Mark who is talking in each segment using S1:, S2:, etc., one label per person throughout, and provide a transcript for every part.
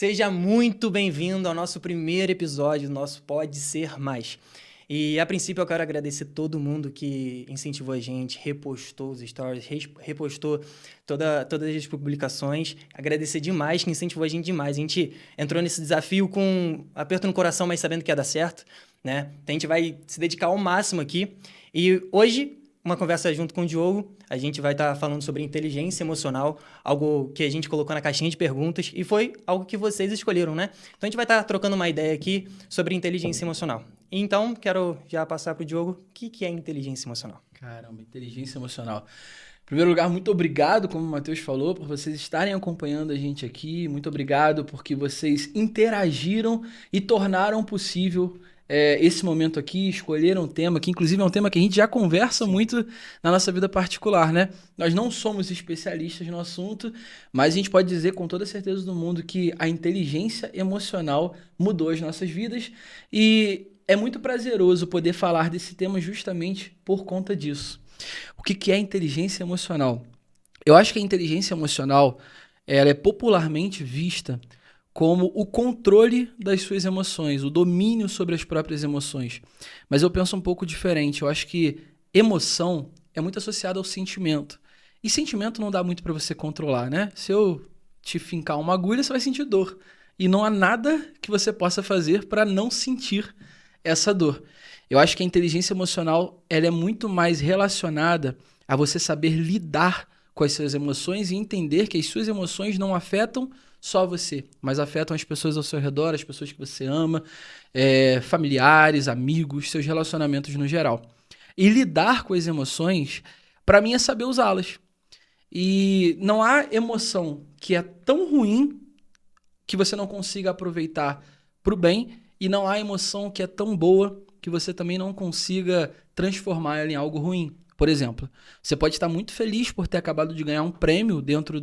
S1: Seja muito bem-vindo ao nosso primeiro episódio do nosso Pode Ser Mais. E a princípio eu quero agradecer todo mundo que incentivou a gente, repostou os stories, repostou todas as publicações. Agradecer demais, que incentivou a gente demais. A gente entrou nesse desafio com um aperto no coração, mas sabendo que ia dar certo, né? Então a gente vai se dedicar ao máximo aqui. E hoje, uma conversa junto com o Diogo, a gente vai estar falando sobre inteligência emocional, algo que a gente colocou na caixinha de perguntas e foi algo que vocês escolheram, né? Então a gente vai estar trocando uma ideia aqui sobre inteligência emocional. Então, quero já passar para o Diogo, o que é inteligência emocional?
S2: Caramba, inteligência emocional. Em primeiro lugar, muito obrigado, como o Matheus falou, por vocês estarem acompanhando a gente aqui. Muito obrigado porque vocês interagiram e tornaram possível esse momento aqui, escolheram um tema, que inclusive é um tema que a gente já conversa muito na nossa vida particular, né? Nós não somos especialistas no assunto, mas a gente pode dizer com toda a certeza do mundo que a inteligência emocional mudou as nossas vidas e é muito prazeroso poder falar desse tema justamente por conta disso. O que é inteligência emocional? Eu acho que a inteligência emocional ela é popularmente vista como o controle das suas emoções, o domínio sobre as próprias emoções. Mas eu penso um pouco diferente. Eu acho que emoção é muito associada ao sentimento. E sentimento não dá muito para você controlar, né? Se eu te fincar uma agulha, você vai sentir dor. E não há nada que você possa fazer para não sentir essa dor. Eu acho que a inteligência emocional ela é muito mais relacionada a você saber lidar com as suas emoções e entender que as suas emoções não afetam só você, mas afetam as pessoas ao seu redor, as pessoas que você ama, familiares, amigos, seus relacionamentos no geral. E lidar com as emoções, para mim, é saber usá-las. E não há emoção que é tão ruim que você não consiga aproveitar para o bem, e não há emoção que é tão boa que você também não consiga transformar ela em algo ruim. Por exemplo, você pode estar muito feliz por ter acabado de ganhar um prêmio dentro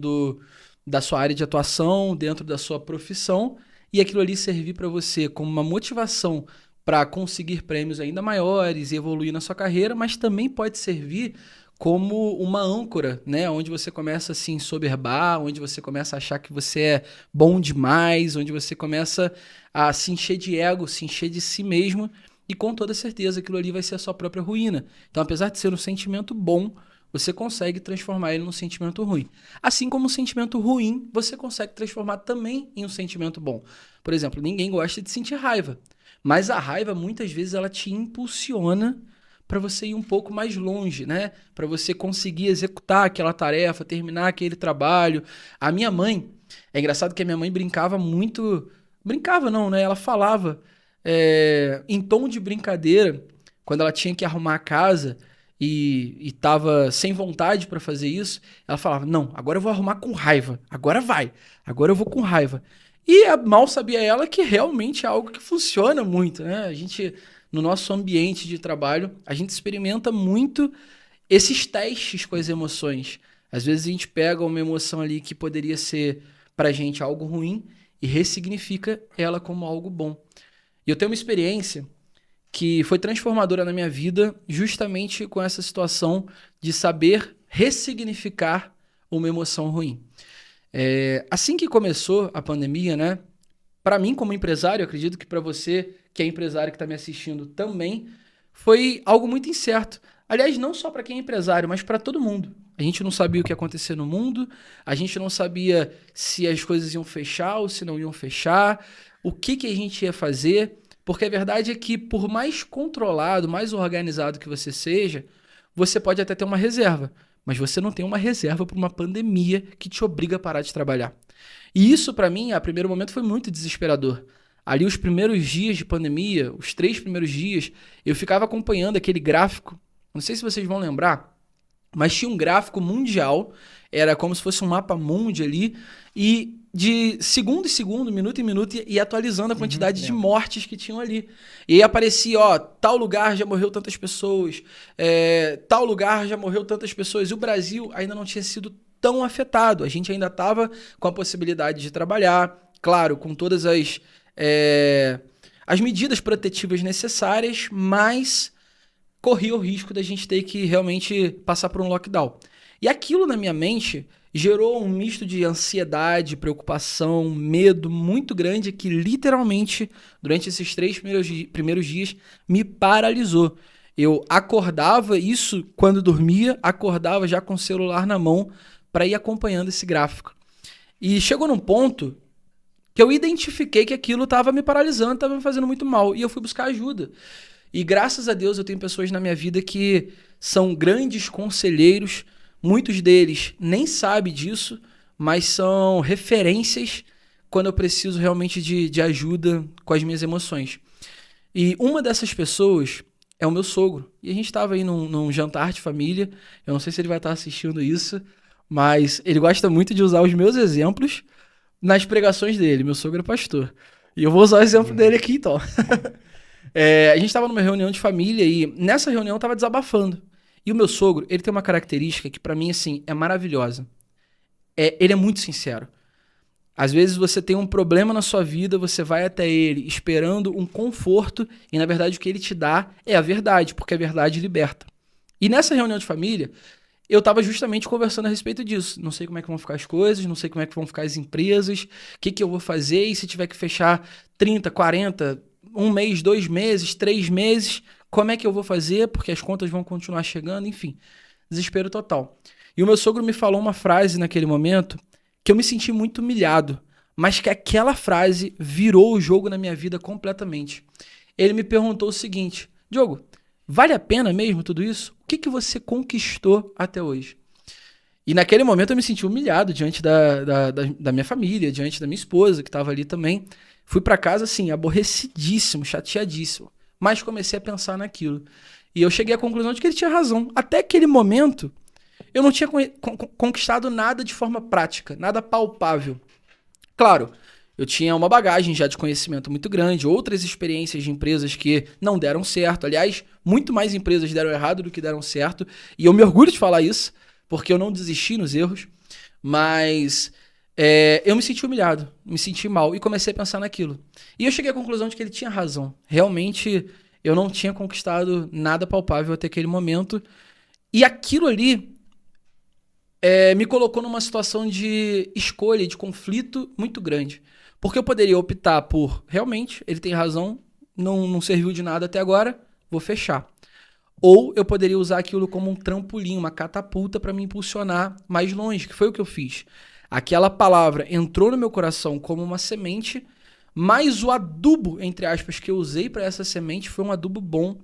S2: da sua área de atuação, dentro da sua profissão, e aquilo ali servir para você como uma motivação para conseguir prêmios ainda maiores e evoluir na sua carreira, mas também pode servir como uma âncora, né? Onde você começa a se ensoberbar, onde você começa a achar que você é bom demais, onde você começa a se encher de ego, se encher de si mesmo, e com toda certeza aquilo ali vai ser a sua própria ruína. Então, apesar de ser um sentimento bom, você consegue transformar ele num sentimento ruim. Assim como um sentimento ruim, você consegue transformar também em um sentimento bom. Por exemplo, ninguém gosta de sentir raiva, mas a raiva muitas vezes ela te impulsiona para você ir um pouco mais longe, né? Para você conseguir executar aquela tarefa, terminar aquele trabalho. A minha mãe, é engraçado que a minha mãe brincava muito, brincava não, né? Ela falava em tom de brincadeira, quando ela tinha que arrumar a casa e tava sem vontade para fazer isso, ela falava, não, agora eu vou arrumar com raiva, agora vai, agora eu vou com raiva. E mal sabia ela que realmente é algo que funciona muito, né? A gente, no nosso ambiente de trabalho, a gente experimenta muito esses testes com as emoções. Às vezes a gente pega uma emoção ali que poderia ser pra gente algo ruim e ressignifica ela como algo bom. E eu tenho uma experiência que foi transformadora na minha vida justamente com essa situação de saber ressignificar uma emoção ruim. Assim que começou a pandemia, né? Para mim, como empresário, acredito que para você, que é empresário que está me assistindo também, foi algo muito incerto. Aliás, não só para quem é empresário, mas para todo mundo. A gente não sabia o que ia acontecer no mundo, a gente não sabia se as coisas iam fechar ou se não iam fechar, o que a gente ia fazer, porque a verdade é que por mais controlado, mais organizado que você seja, você pode até ter uma reserva, mas você não tem uma reserva para uma pandemia que te obriga a parar de trabalhar. E isso, para mim, a primeiro momento foi muito desesperador. Ali, os primeiros dias de pandemia, os 3 primeiros dias, eu ficava acompanhando aquele gráfico. Não sei se vocês vão lembrar, mas tinha um gráfico mundial, era como se fosse um mapa mundi ali, e de segundo em segundo, minuto em minuto, e atualizando a quantidade de mortes que tinham ali. E aí aparecia, ó, tal lugar já morreu tantas pessoas, tal lugar já morreu tantas pessoas. E o Brasil ainda não tinha sido tão afetado. A gente ainda estava com a possibilidade de trabalhar, claro, com todas as medidas protetivas necessárias, mas corria o risco da gente ter que realmente passar por um lockdown. E aquilo na minha mente gerou um misto de ansiedade, preocupação, medo muito grande que literalmente, durante esses 3 primeiros dias, me paralisou. Eu acordava, isso quando dormia, acordava já com o celular na mão para ir acompanhando esse gráfico. E chegou num ponto que eu identifiquei que aquilo estava me paralisando, estava me fazendo muito mal, e eu fui buscar ajuda. E graças a Deus eu tenho pessoas na minha vida que são grandes conselheiros, muitos deles nem sabem disso, mas são referências quando eu preciso realmente de ajuda com as minhas emoções. E uma dessas pessoas é o meu sogro. E a gente estava aí num jantar de família, eu não sei se ele vai estar assistindo isso, mas ele gosta muito de usar os meus exemplos nas pregações dele. Meu sogro é pastor. E eu vou usar o exemplo dele aqui então. A gente estava numa reunião de família e nessa reunião eu estava desabafando. E o meu sogro, ele tem uma característica que pra mim, assim, é maravilhosa. Ele é muito sincero. Às vezes você tem um problema na sua vida, você vai até ele esperando um conforto e na verdade o que ele te dá é a verdade, porque a verdade liberta. E nessa reunião de família, eu estava justamente conversando a respeito disso. Não sei como é que vão ficar as coisas, não sei como é que vão ficar as empresas, o que eu vou fazer e se tiver que fechar 30, 40, um mês, 2 meses, 3 meses, como é que eu vou fazer? Porque as contas vão continuar chegando, enfim. Desespero total. E o meu sogro me falou uma frase naquele momento que eu me senti muito humilhado, mas que aquela frase virou o jogo na minha vida completamente. Ele me perguntou o seguinte: Diogo, vale a pena mesmo tudo isso? O que você conquistou até hoje? E naquele momento eu me senti humilhado diante da minha família, diante da minha esposa, que estava ali também. Fui para casa, assim, aborrecidíssimo, chateadíssimo. Mas comecei a pensar naquilo. E eu cheguei à conclusão de que ele tinha razão. Até aquele momento, eu não tinha conquistado nada de forma prática, nada palpável. Claro, eu tinha uma bagagem já de conhecimento muito grande, outras experiências de empresas que não deram certo. Aliás, muito mais empresas deram errado do que deram certo. E eu me orgulho de falar isso, porque eu não desisti nos erros. Mas eu me senti humilhado, me senti mal e comecei a pensar naquilo. E eu cheguei à conclusão de que ele tinha razão. Realmente, eu não tinha conquistado nada palpável até aquele momento. E aquilo ali me colocou numa situação de escolha, de conflito muito grande. Porque eu poderia optar por, realmente, ele tem razão, não serviu de nada até agora, vou fechar. Ou eu poderia usar aquilo como um trampolim, uma catapulta para me impulsionar mais longe, que foi o que eu fiz. Aquela palavra entrou no meu coração como uma semente, mas o adubo, entre aspas, que eu usei para essa semente foi um adubo bom,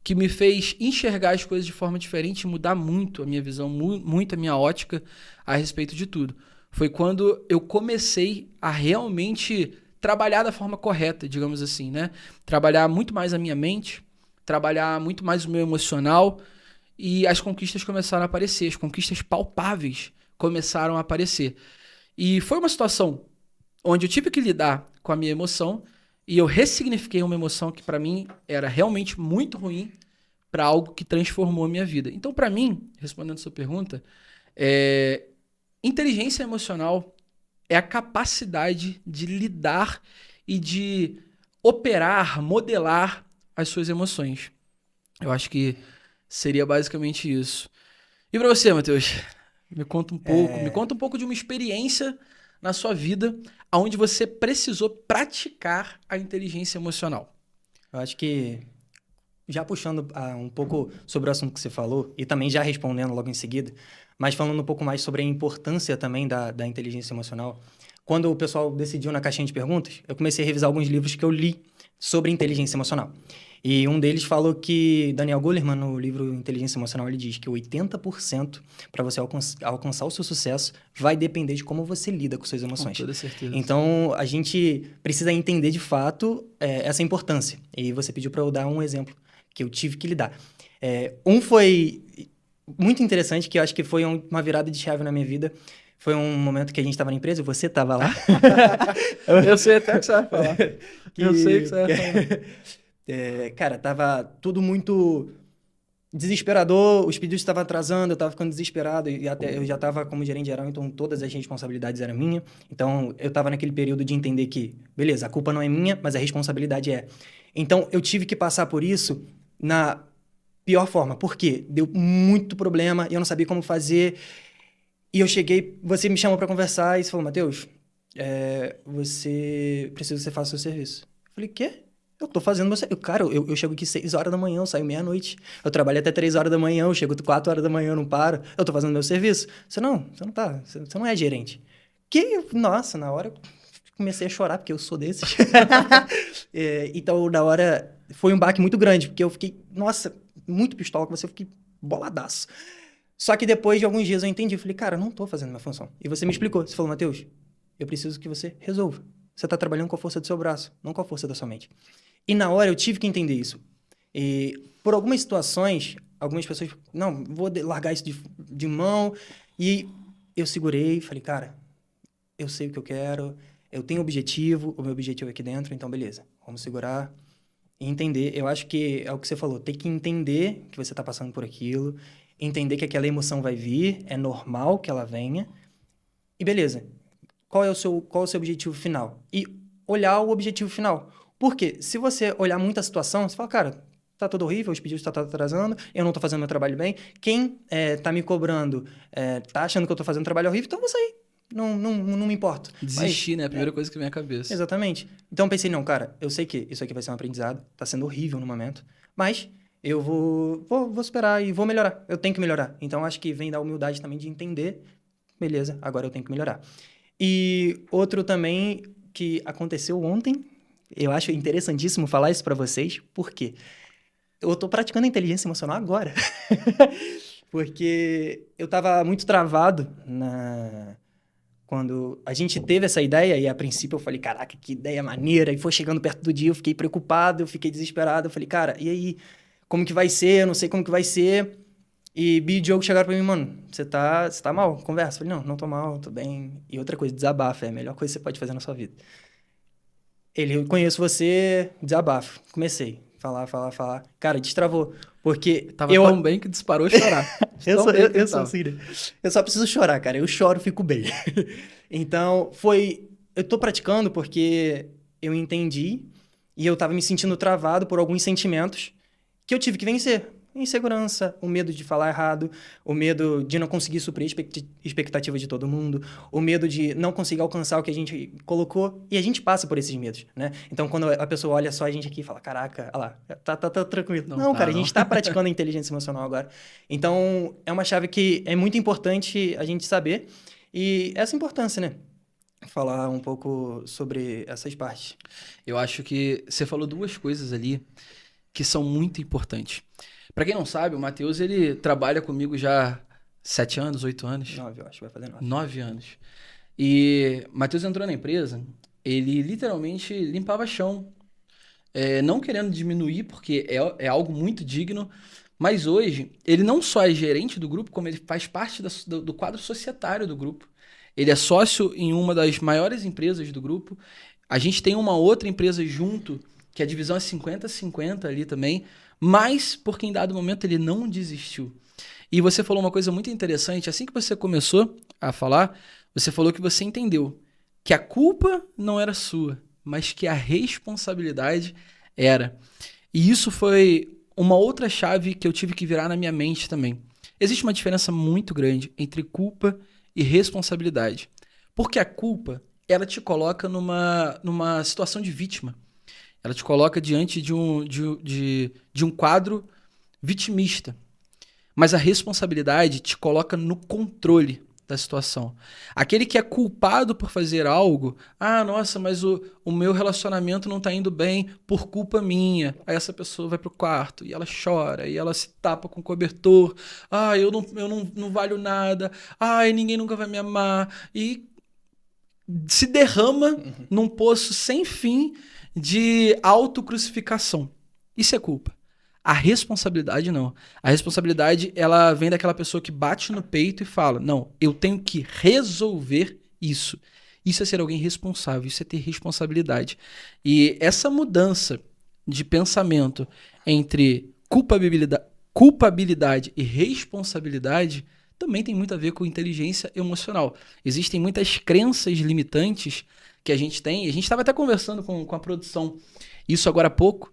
S2: que me fez enxergar as coisas de forma diferente e mudar muito a minha visão, muito a minha ótica a respeito de tudo. Foi quando eu comecei a realmente trabalhar da forma correta, digamos assim, né? Trabalhar muito mais a minha mente, trabalhar muito mais o meu emocional e as conquistas começaram a aparecer, as conquistas palpáveis começaram a aparecer. E foi uma situação onde eu tive que lidar com a minha emoção e eu ressignifiquei uma emoção que para mim era realmente muito ruim para algo que transformou a minha vida. Então, para mim, respondendo a sua pergunta, inteligência emocional é a capacidade de lidar e de operar, modelar as suas emoções. Eu acho que seria basicamente isso. E para você, Matheus? Me conta um pouco de uma experiência na sua vida onde você precisou praticar a inteligência emocional.
S1: Eu acho que, já puxando um pouco sobre o assunto que você falou, e também já respondendo logo em seguida, mas falando um pouco mais sobre a importância também da inteligência emocional, quando o pessoal decidiu na caixinha de perguntas, eu comecei a revisar alguns livros que eu li sobre inteligência emocional. E um deles falou que, Daniel Goleman, no livro Inteligência Emocional, ele diz que 80% para você alcançar o seu sucesso vai depender de como você lida com suas emoções.
S2: Com toda certeza.
S1: Então, a gente precisa entender de fato essa importância. E você pediu para eu dar um exemplo que eu tive que lidar. Um foi muito interessante, que eu acho que foi uma virada de chave na minha vida. Foi um momento que a gente estava na empresa e você estava lá.
S2: Eu sei até o que você vai falar. Eu sei o que você vai falar.
S1: Cara, tava tudo muito desesperador, os pedidos estavam atrasando, eu tava ficando desesperado e até eu já tava como gerente geral, então todas as responsabilidades eram minhas. Então, eu tava naquele período de entender que, beleza, a culpa não é minha, mas a responsabilidade é. Então, eu tive que passar por isso na pior forma. Por quê? Deu muito problema, eu não sabia como fazer. E eu cheguei, você me chamou pra conversar e você falou, Matheus, você precisa que você faça o seu serviço. Eu falei, quê? Eu tô fazendo meu serviço. Cara, eu chego aqui 6 horas da manhã, eu saio meia-noite. Eu trabalho até 3 horas da manhã, eu chego 4 horas da manhã, eu não paro. Eu tô fazendo meu serviço. Você não tá, você não é gerente. Nossa, na hora eu comecei a chorar, porque eu sou desses. Então, na hora, foi um baque muito grande, porque eu fiquei, nossa, muito pistola com você, eu fiquei boladaço. Só que depois de alguns dias eu entendi, eu falei, cara, eu não tô fazendo minha função. E você me explicou, você falou, Matheus, eu preciso que você resolva. Você tá trabalhando com a força do seu braço, não com a força da sua mente. E na hora eu tive que entender isso. E por algumas situações, algumas pessoas, não, vou largar isso de mão. E eu segurei e falei, cara, eu sei o que eu quero, eu tenho objetivo, o meu objetivo é aqui dentro, então beleza, vamos segurar e entender. Eu acho que é o que você falou, tem que entender que você tá passando por aquilo, entender que aquela emoção vai vir, é normal que ela venha, e beleza. Qual é o seu objetivo final? E olhar o objetivo final. Por quê? Se você olhar muito a situação, você fala, cara, tá tudo horrível, os pedidos estão atrasando, eu não tô fazendo meu trabalho bem, quem tá me cobrando tá achando que eu tô fazendo um trabalho horrível, então eu vou sair. Não me importo.
S2: Desistir, né? A primeira coisa que vem à cabeça.
S1: Exatamente. Então eu pensei, não, cara, eu sei que isso aqui vai ser um aprendizado, tá sendo horrível no momento, mas eu vou esperar e vou melhorar. Eu tenho que melhorar. Então acho que vem da humildade também de entender, beleza, agora eu tenho que melhorar. E outro também que aconteceu ontem, eu acho interessantíssimo falar isso pra vocês, porque eu tô praticando a inteligência emocional agora. Porque eu tava muito travado quando a gente teve essa ideia, e a princípio eu falei, caraca, que ideia maneira, e foi chegando perto do dia, eu fiquei preocupado, eu fiquei desesperado, eu falei, cara, e aí, como que vai ser? Eu não sei como que vai ser. E Bi e Diogo chegaram pra mim, mano, você tá mal? Conversa. Eu falei, não tô mal, tô bem. E outra coisa, desabafa, é a melhor coisa que você pode fazer na sua vida. Eu conheço você, desabafo. Comecei, falar. Cara, destravou, porque
S2: Tava tão bem que disparou chorar.
S1: eu sou assim, né? Eu só preciso chorar, cara. Eu choro, fico bem. Então, eu tô praticando porque eu entendi e eu tava me sentindo travado por alguns sentimentos que eu tive que vencer. Insegurança, o medo de falar errado, o medo de não conseguir suprir a expectativa de todo mundo, o medo de não conseguir alcançar o que a gente colocou, e a gente passa por esses medos, né? Então, quando a pessoa olha só a gente aqui e fala, caraca, olha lá, tá tranquilo. Não, cara, a gente tá praticando a inteligência emocional agora. Então, é uma chave que é muito importante a gente saber, e essa importância, né? Falar um pouco sobre essas partes.
S2: Eu acho que você falou duas coisas ali que são muito importantes. Pra quem não sabe, o Matheus, ele trabalha comigo já 7 anos, 8 anos.
S1: 9, eu acho, vai fazer 9.
S2: 9 anos. E o Matheus entrou na empresa, ele literalmente limpava chão. Não querendo diminuir, porque é algo muito digno, mas hoje ele não só é gerente do grupo, como ele faz parte do quadro societário do grupo. Ele é sócio em uma das maiores empresas do grupo. A gente tem uma outra empresa junto, que a divisão é 50-50 ali também, mas porque em dado momento ele não desistiu. E você falou uma coisa muito interessante, assim que você começou a falar, você falou que você entendeu que a culpa não era sua, mas que a responsabilidade era. E isso foi uma outra chave que eu tive que virar na minha mente também. Existe uma diferença muito grande entre culpa e responsabilidade. Porque a culpa, ela te coloca numa situação de vítima. Ela te coloca diante de um quadro vitimista. Mas a responsabilidade te coloca no controle da situação. Aquele que é culpado por fazer algo, nossa, mas o meu relacionamento não está indo bem por culpa minha. Aí essa pessoa vai pro quarto e ela chora, e ela se tapa com cobertor. Eu não valho nada. Ninguém nunca vai me amar. E se derrama num poço sem fim de autocrucificação. Isso é culpa. A responsabilidade não. A responsabilidade, ela vem daquela pessoa que bate no peito e fala, não, eu tenho que resolver isso. Isso é ser alguém responsável, isso é ter responsabilidade. E essa mudança de pensamento entre culpabilidade e responsabilidade também tem muito a ver com inteligência emocional. Existem muitas crenças limitantes que a gente tem, e a gente estava até conversando com a produção isso agora há pouco,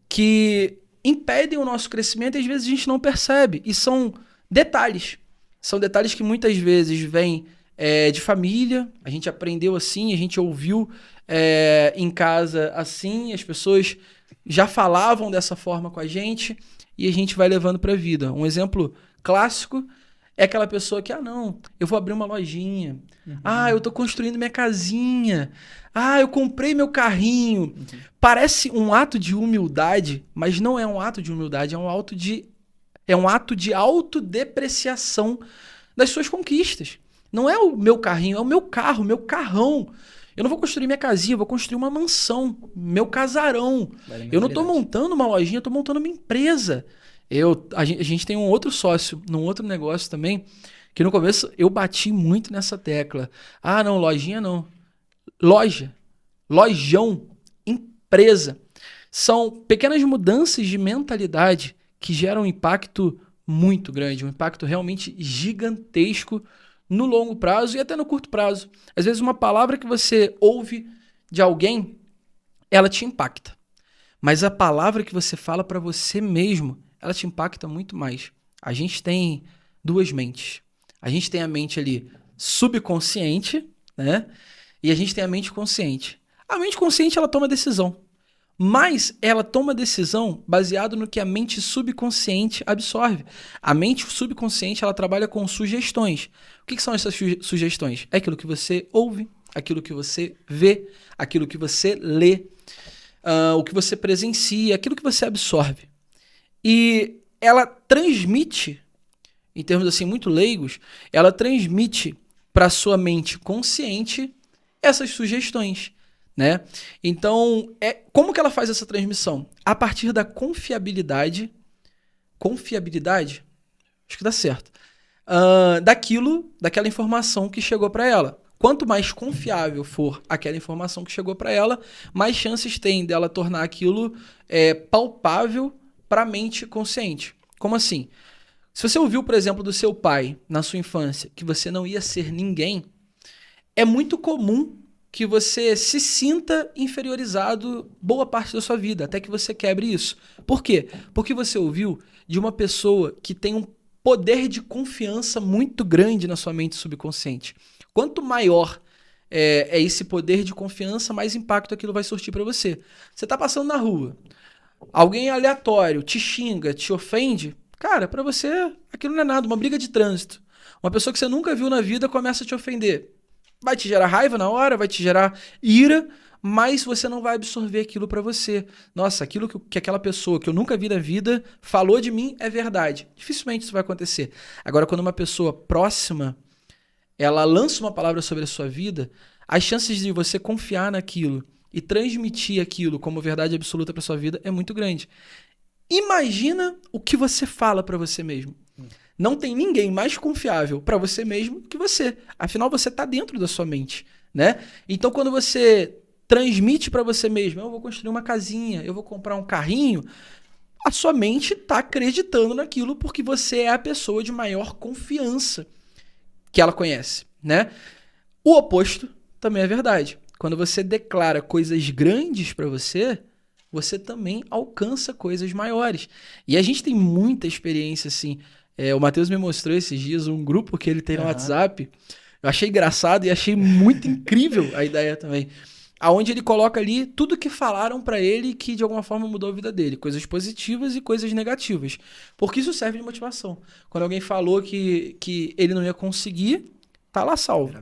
S2: que impedem o nosso crescimento e às vezes a gente não percebe, e são detalhes. São detalhes que muitas vezes vêm de família, a gente aprendeu assim, a gente ouviu em casa assim, as pessoas já falavam dessa forma com a gente e a gente vai levando para a vida. Um exemplo clássico é aquela pessoa que, não, eu vou abrir uma lojinha. Eu tô construindo minha casinha. Eu comprei meu carrinho. Parece um ato de humildade, mas não é um ato de humildade, é um ato de autodepreciação das suas conquistas. Não é o meu carrinho, é o meu carro, meu carrão. Eu não vou construir minha casinha, eu vou construir uma mansão, meu casarão. Eu não estou montando uma lojinha, eu estou montando uma empresa. A gente tem um outro sócio, num outro negócio também, que no começo eu bati muito nessa tecla. Não, lojinha não. Loja, lojão, empresa. São pequenas mudanças de mentalidade que geram um impacto muito grande, um impacto realmente gigantesco no longo prazo e até no curto prazo. Às vezes uma palavra que você ouve de alguém, ela te impacta. Mas a palavra que você fala para você mesmo, ela te impacta muito mais. A gente tem duas mentes. A gente tem a mente ali subconsciente, né? E a gente tem a mente consciente. A mente consciente, ela toma decisão. Mas ela toma decisão baseado no que a mente subconsciente absorve. A mente subconsciente, ela trabalha com sugestões. O que são essas sugestões? É aquilo que você ouve, aquilo que você vê, aquilo que você lê, o que você presencia, aquilo que você absorve. E ela transmite, em termos assim muito leigos, ela transmite para a sua mente consciente essas sugestões. Né? Então, como que ela faz essa transmissão? A partir da confiabilidade, acho que dá certo, daquela informação que chegou para ela. Quanto mais confiável for aquela informação que chegou para ela, mais chances tem dela tornar aquilo palpável para a mente consciente. Como assim? Se você ouviu, por exemplo, do seu pai na sua infância que você não ia ser ninguém, é muito comum que você se sinta inferiorizado boa parte da sua vida, até que você quebre isso. Por quê? Porque você ouviu de uma pessoa que tem um poder de confiança muito grande na sua mente subconsciente. Quanto maior é esse poder de confiança, mais impacto aquilo vai surtir para você. Você está passando na rua, alguém aleatório te xinga, te ofende, cara, para você aquilo não é nada, uma briga de trânsito. Uma pessoa que você nunca viu na vida começa a te ofender. Vai te gerar raiva na hora, vai te gerar ira, mas você não vai absorver aquilo para você. Nossa, aquilo que aquela pessoa que eu nunca vi na vida falou de mim é verdade. Dificilmente isso vai acontecer. Agora, quando uma pessoa próxima, ela lança uma palavra sobre a sua vida, as chances de você confiar naquilo e transmitir aquilo como verdade absoluta para sua vida é muito grande. Imagina o que você fala para você mesmo. Não tem ninguém mais confiável para você mesmo que você. Afinal, você está dentro da sua mente, né? Então, quando você transmite para você mesmo, eu vou construir uma casinha, eu vou comprar um carrinho, a sua mente está acreditando naquilo porque você é a pessoa de maior confiança que ela conhece, né? O oposto também é verdade. Quando você declara coisas grandes para você, você também alcança coisas maiores. E a gente tem muita experiência assim. O Matheus me mostrou esses dias um grupo que ele tem no WhatsApp. Eu achei engraçado e achei muito incrível a ideia também. Aonde ele coloca ali tudo que falaram pra ele que de alguma forma mudou a vida dele. Coisas positivas e coisas negativas. Porque isso serve de motivação. Quando alguém falou que ele não ia conseguir, tá lá salvo.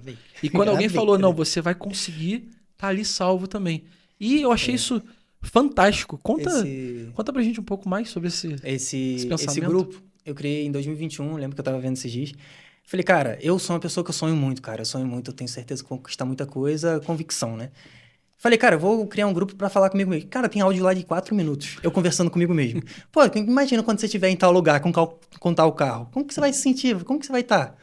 S2: E quando alguém falou, não, você vai conseguir, tá ali salvo também. E eu achei isso fantástico. Conta pra gente um pouco mais sobre esse pensamento.
S1: Esse grupo eu criei em 2021, lembro que eu tava vendo esses dias. Falei, cara, eu sou uma pessoa que eu sonho muito, cara. Eu sonho muito, eu tenho certeza que vou conquistar muita coisa, convicção, né? Falei, cara, eu vou criar um grupo pra falar comigo mesmo. Cara, tem áudio lá de 4 minutos, eu conversando comigo mesmo. Pô, imagina quando você estiver em tal lugar com tal carro. Como que você vai se sentir? Como que você vai estar?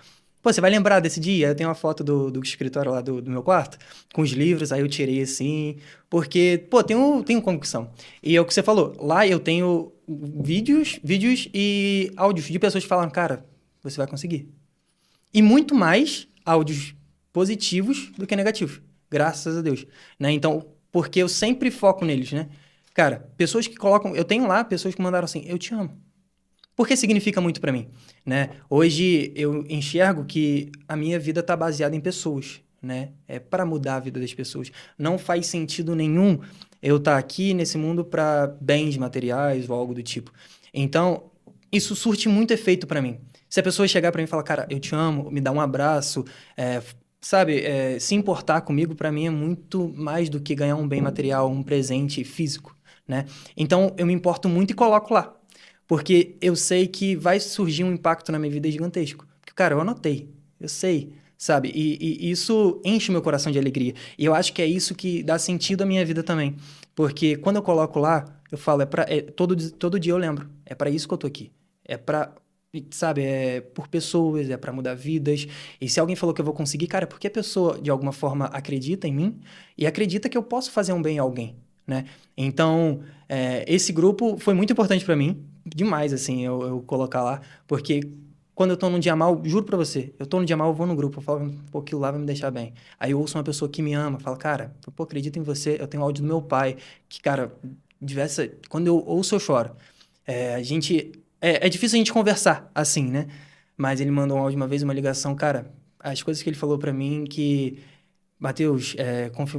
S1: Pô, você vai lembrar desse dia? Eu tenho uma foto do escritório lá do meu quarto, com os livros, aí eu tirei assim, porque, pô, tenho convicção. E é o que você falou, lá eu tenho vídeos e áudios de pessoas que falam, cara, você vai conseguir. E muito mais áudios positivos do que negativos, graças a Deus, né? Então, porque eu sempre foco neles, né? Cara, pessoas que colocam, eu tenho lá pessoas que mandaram assim, eu te amo. Porque significa muito para mim, né? Hoje eu enxergo que a minha vida está baseada em pessoas, né? É para mudar a vida das pessoas. Não faz sentido nenhum eu estar aqui nesse mundo para bens materiais ou algo do tipo. Então, isso surte muito efeito para mim. Se a pessoa chegar para mim e falar, cara, eu te amo, me dá um abraço, sabe, se importar comigo, para mim é muito mais do que ganhar um bem material, um presente físico, né? Então, eu me importo muito e coloco lá. Porque eu sei que vai surgir um impacto na minha vida gigantesco. Porque, cara, eu anotei, eu sei, sabe? E isso enche o meu coração de alegria. E eu acho que é isso que dá sentido à minha vida também. Porque quando eu coloco lá, eu falo, todo dia eu lembro. É para isso que eu tô aqui. É pra, sabe, é por pessoas, é para mudar vidas. E se alguém falou que eu vou conseguir, cara, é porque a pessoa, de alguma forma, acredita em mim e acredita que eu posso fazer um bem a alguém, né? Então, esse grupo foi muito importante para mim, demais, assim, eu colocar lá, porque quando eu tô num dia mal, juro pra você, eu tô num dia mal, eu vou no grupo, eu falo, pô, aquilo lá vai me deixar bem. Aí eu ouço uma pessoa que me ama, fala, cara, pô, acredito em você, eu tenho áudio do meu pai, que, cara, quando eu ouço, eu choro. É difícil a gente conversar assim, né? Mas ele mandou um áudio uma vez, uma ligação, cara, as coisas que ele falou pra mim que, Matheus,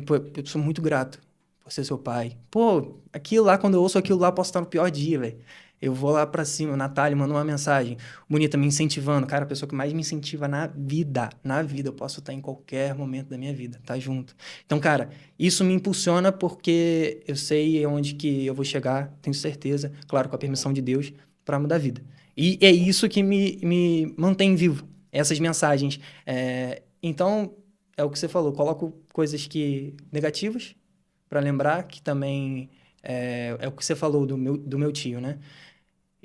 S1: pô, eu sou muito grato por ser seu pai. Pô, aquilo lá, quando eu ouço aquilo lá, eu posso estar no pior dia, velho. Eu vou lá pra cima, Natália mandou uma mensagem bonita, me incentivando. Cara, a pessoa que mais me incentiva na vida, eu posso estar em qualquer momento da minha vida, tá junto. Então, cara, isso me impulsiona porque eu sei onde que eu vou chegar, tenho certeza, claro, com a permissão de Deus, pra mudar a vida. E é isso que me mantém vivo, essas mensagens. Então, é o que você falou, coloco coisas negativas, para lembrar que também é o que você falou do meu tio, né?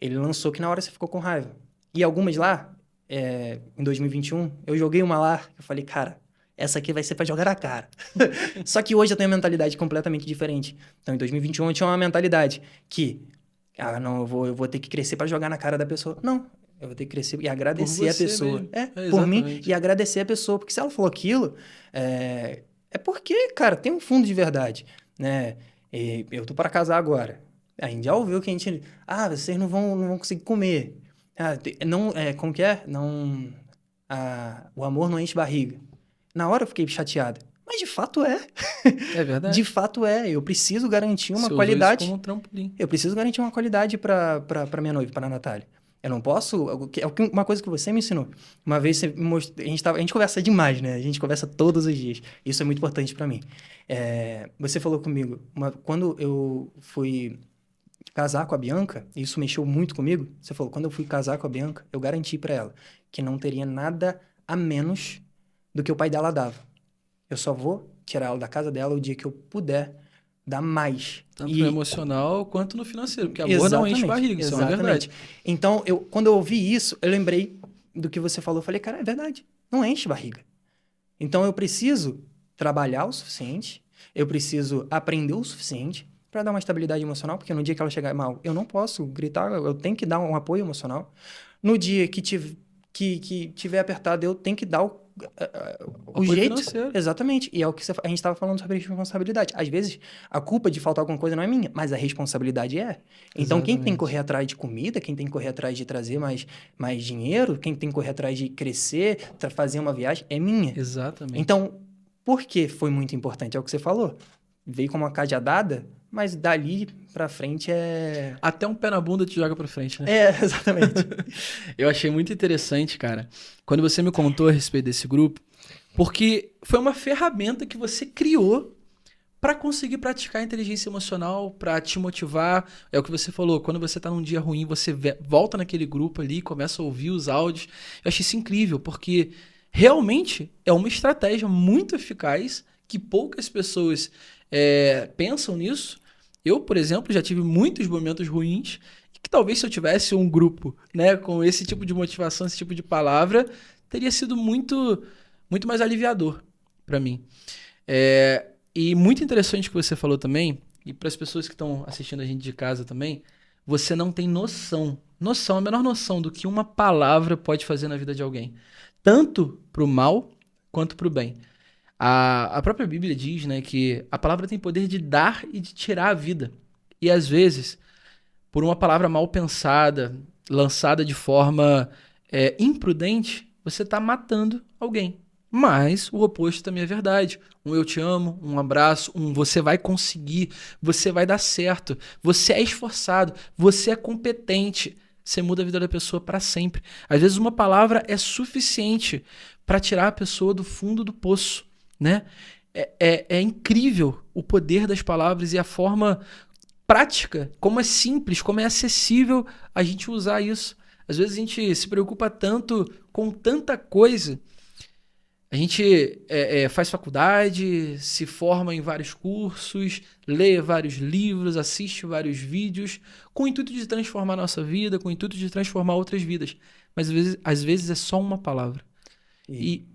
S1: Ele lançou que na hora você ficou com raiva. E algumas lá, em 2021, eu joguei uma lá, eu falei, cara, essa aqui vai ser para jogar na cara. Só que hoje eu tenho uma mentalidade completamente diferente. Então, em 2021 eu tinha uma mentalidade que, não, eu vou ter que crescer para jogar na cara da pessoa. Não, eu vou ter que crescer e agradecer a pessoa. Por mim e agradecer a pessoa. Porque se ela falou aquilo, é porque, cara, tem um fundo de verdade, né? E eu tô para casar agora. A gente já ouviu que a gente... vocês não vão conseguir comer. Como que é? Não... o amor não enche barriga. Na hora eu fiquei chateada. Mas de fato é.
S2: É verdade.
S1: De fato é. Eu preciso garantir uma
S2: Você
S1: qualidade.
S2: usou isso como um trampolim.
S1: Eu preciso garantir uma qualidade para minha noiva, para a Natália. Eu não posso... uma coisa que você me ensinou. Uma vez você me mostrou... A gente conversa demais, né? A gente conversa todos os dias. Isso é muito importante para mim. Você falou comigo... quando eu fui casar com a Bianca, isso mexeu muito comigo. Você falou, quando eu fui casar com a Bianca, eu garanti para ela que não teria nada a menos do que o pai dela dava. Eu só vou tirar ela da casa dela o dia que eu puder dar mais.
S2: Tanto no emocional quanto no financeiro, porque amor não enche barriga, isso é uma verdade.
S1: Então, quando eu ouvi isso, eu lembrei do que você falou. Eu falei, cara, é verdade, não enche barriga. Então, eu preciso trabalhar o suficiente, eu preciso aprender o suficiente para dar uma estabilidade emocional, porque no dia que ela chegar mal, eu não posso gritar, eu tenho que dar um apoio emocional. No dia que tiver apertado, eu tenho que dar o jeito.
S2: Financeiro.
S1: Exatamente. E é o que a gente estava falando sobre responsabilidade. Às vezes, a culpa de faltar alguma coisa não é minha, mas a responsabilidade é. Então,
S2: Exatamente.
S1: Quem tem que correr atrás de comida, quem tem que correr atrás de trazer mais dinheiro, quem tem que correr atrás de crescer, fazer uma viagem, é minha.
S2: Exatamente.
S1: Então, por que foi muito importante? É o que você falou. Veio como uma cajadada, mas dali pra frente é...
S2: Até um pé na bunda te joga pra frente, né?
S1: Exatamente.
S2: Eu achei muito interessante, cara, quando você me contou a respeito desse grupo, porque foi uma ferramenta que você criou para conseguir praticar a inteligência emocional, para te motivar. É o que você falou, quando você tá num dia ruim, você volta naquele grupo ali, começa a ouvir os áudios. Eu achei isso incrível, porque realmente é uma estratégia muito eficaz que poucas pessoas pensam nisso. Eu, por exemplo, já tive muitos momentos ruins e que talvez se eu tivesse um grupo, né, com esse tipo de motivação, esse tipo de palavra, teria sido muito, muito mais aliviador para mim. E muito interessante o que você falou também, e para as pessoas que estão assistindo a gente de casa também, você não tem a menor noção do que uma palavra pode fazer na vida de alguém. Tanto para o mal quanto para o bem. A própria Bíblia diz, né, que a palavra tem poder de dar e de tirar a vida. E às vezes, por uma palavra mal pensada, lançada de forma imprudente, você está matando alguém. Mas o oposto também é verdade. Um eu te amo, um abraço, um você vai conseguir, você vai dar certo, você é esforçado, você é competente. Você muda a vida da pessoa para sempre. Às vezes uma palavra é suficiente para tirar a pessoa do fundo do poço, né? É incrível o poder das palavras e a forma prática, como é simples, como é acessível a gente usar isso. Às vezes a gente se preocupa tanto com tanta coisa. A gente faz faculdade, se forma em vários cursos, lê vários livros, assiste vários vídeos, com o intuito de transformar a nossa vida, com o intuito de transformar outras vidas. Mas às vezes é só uma palavra. E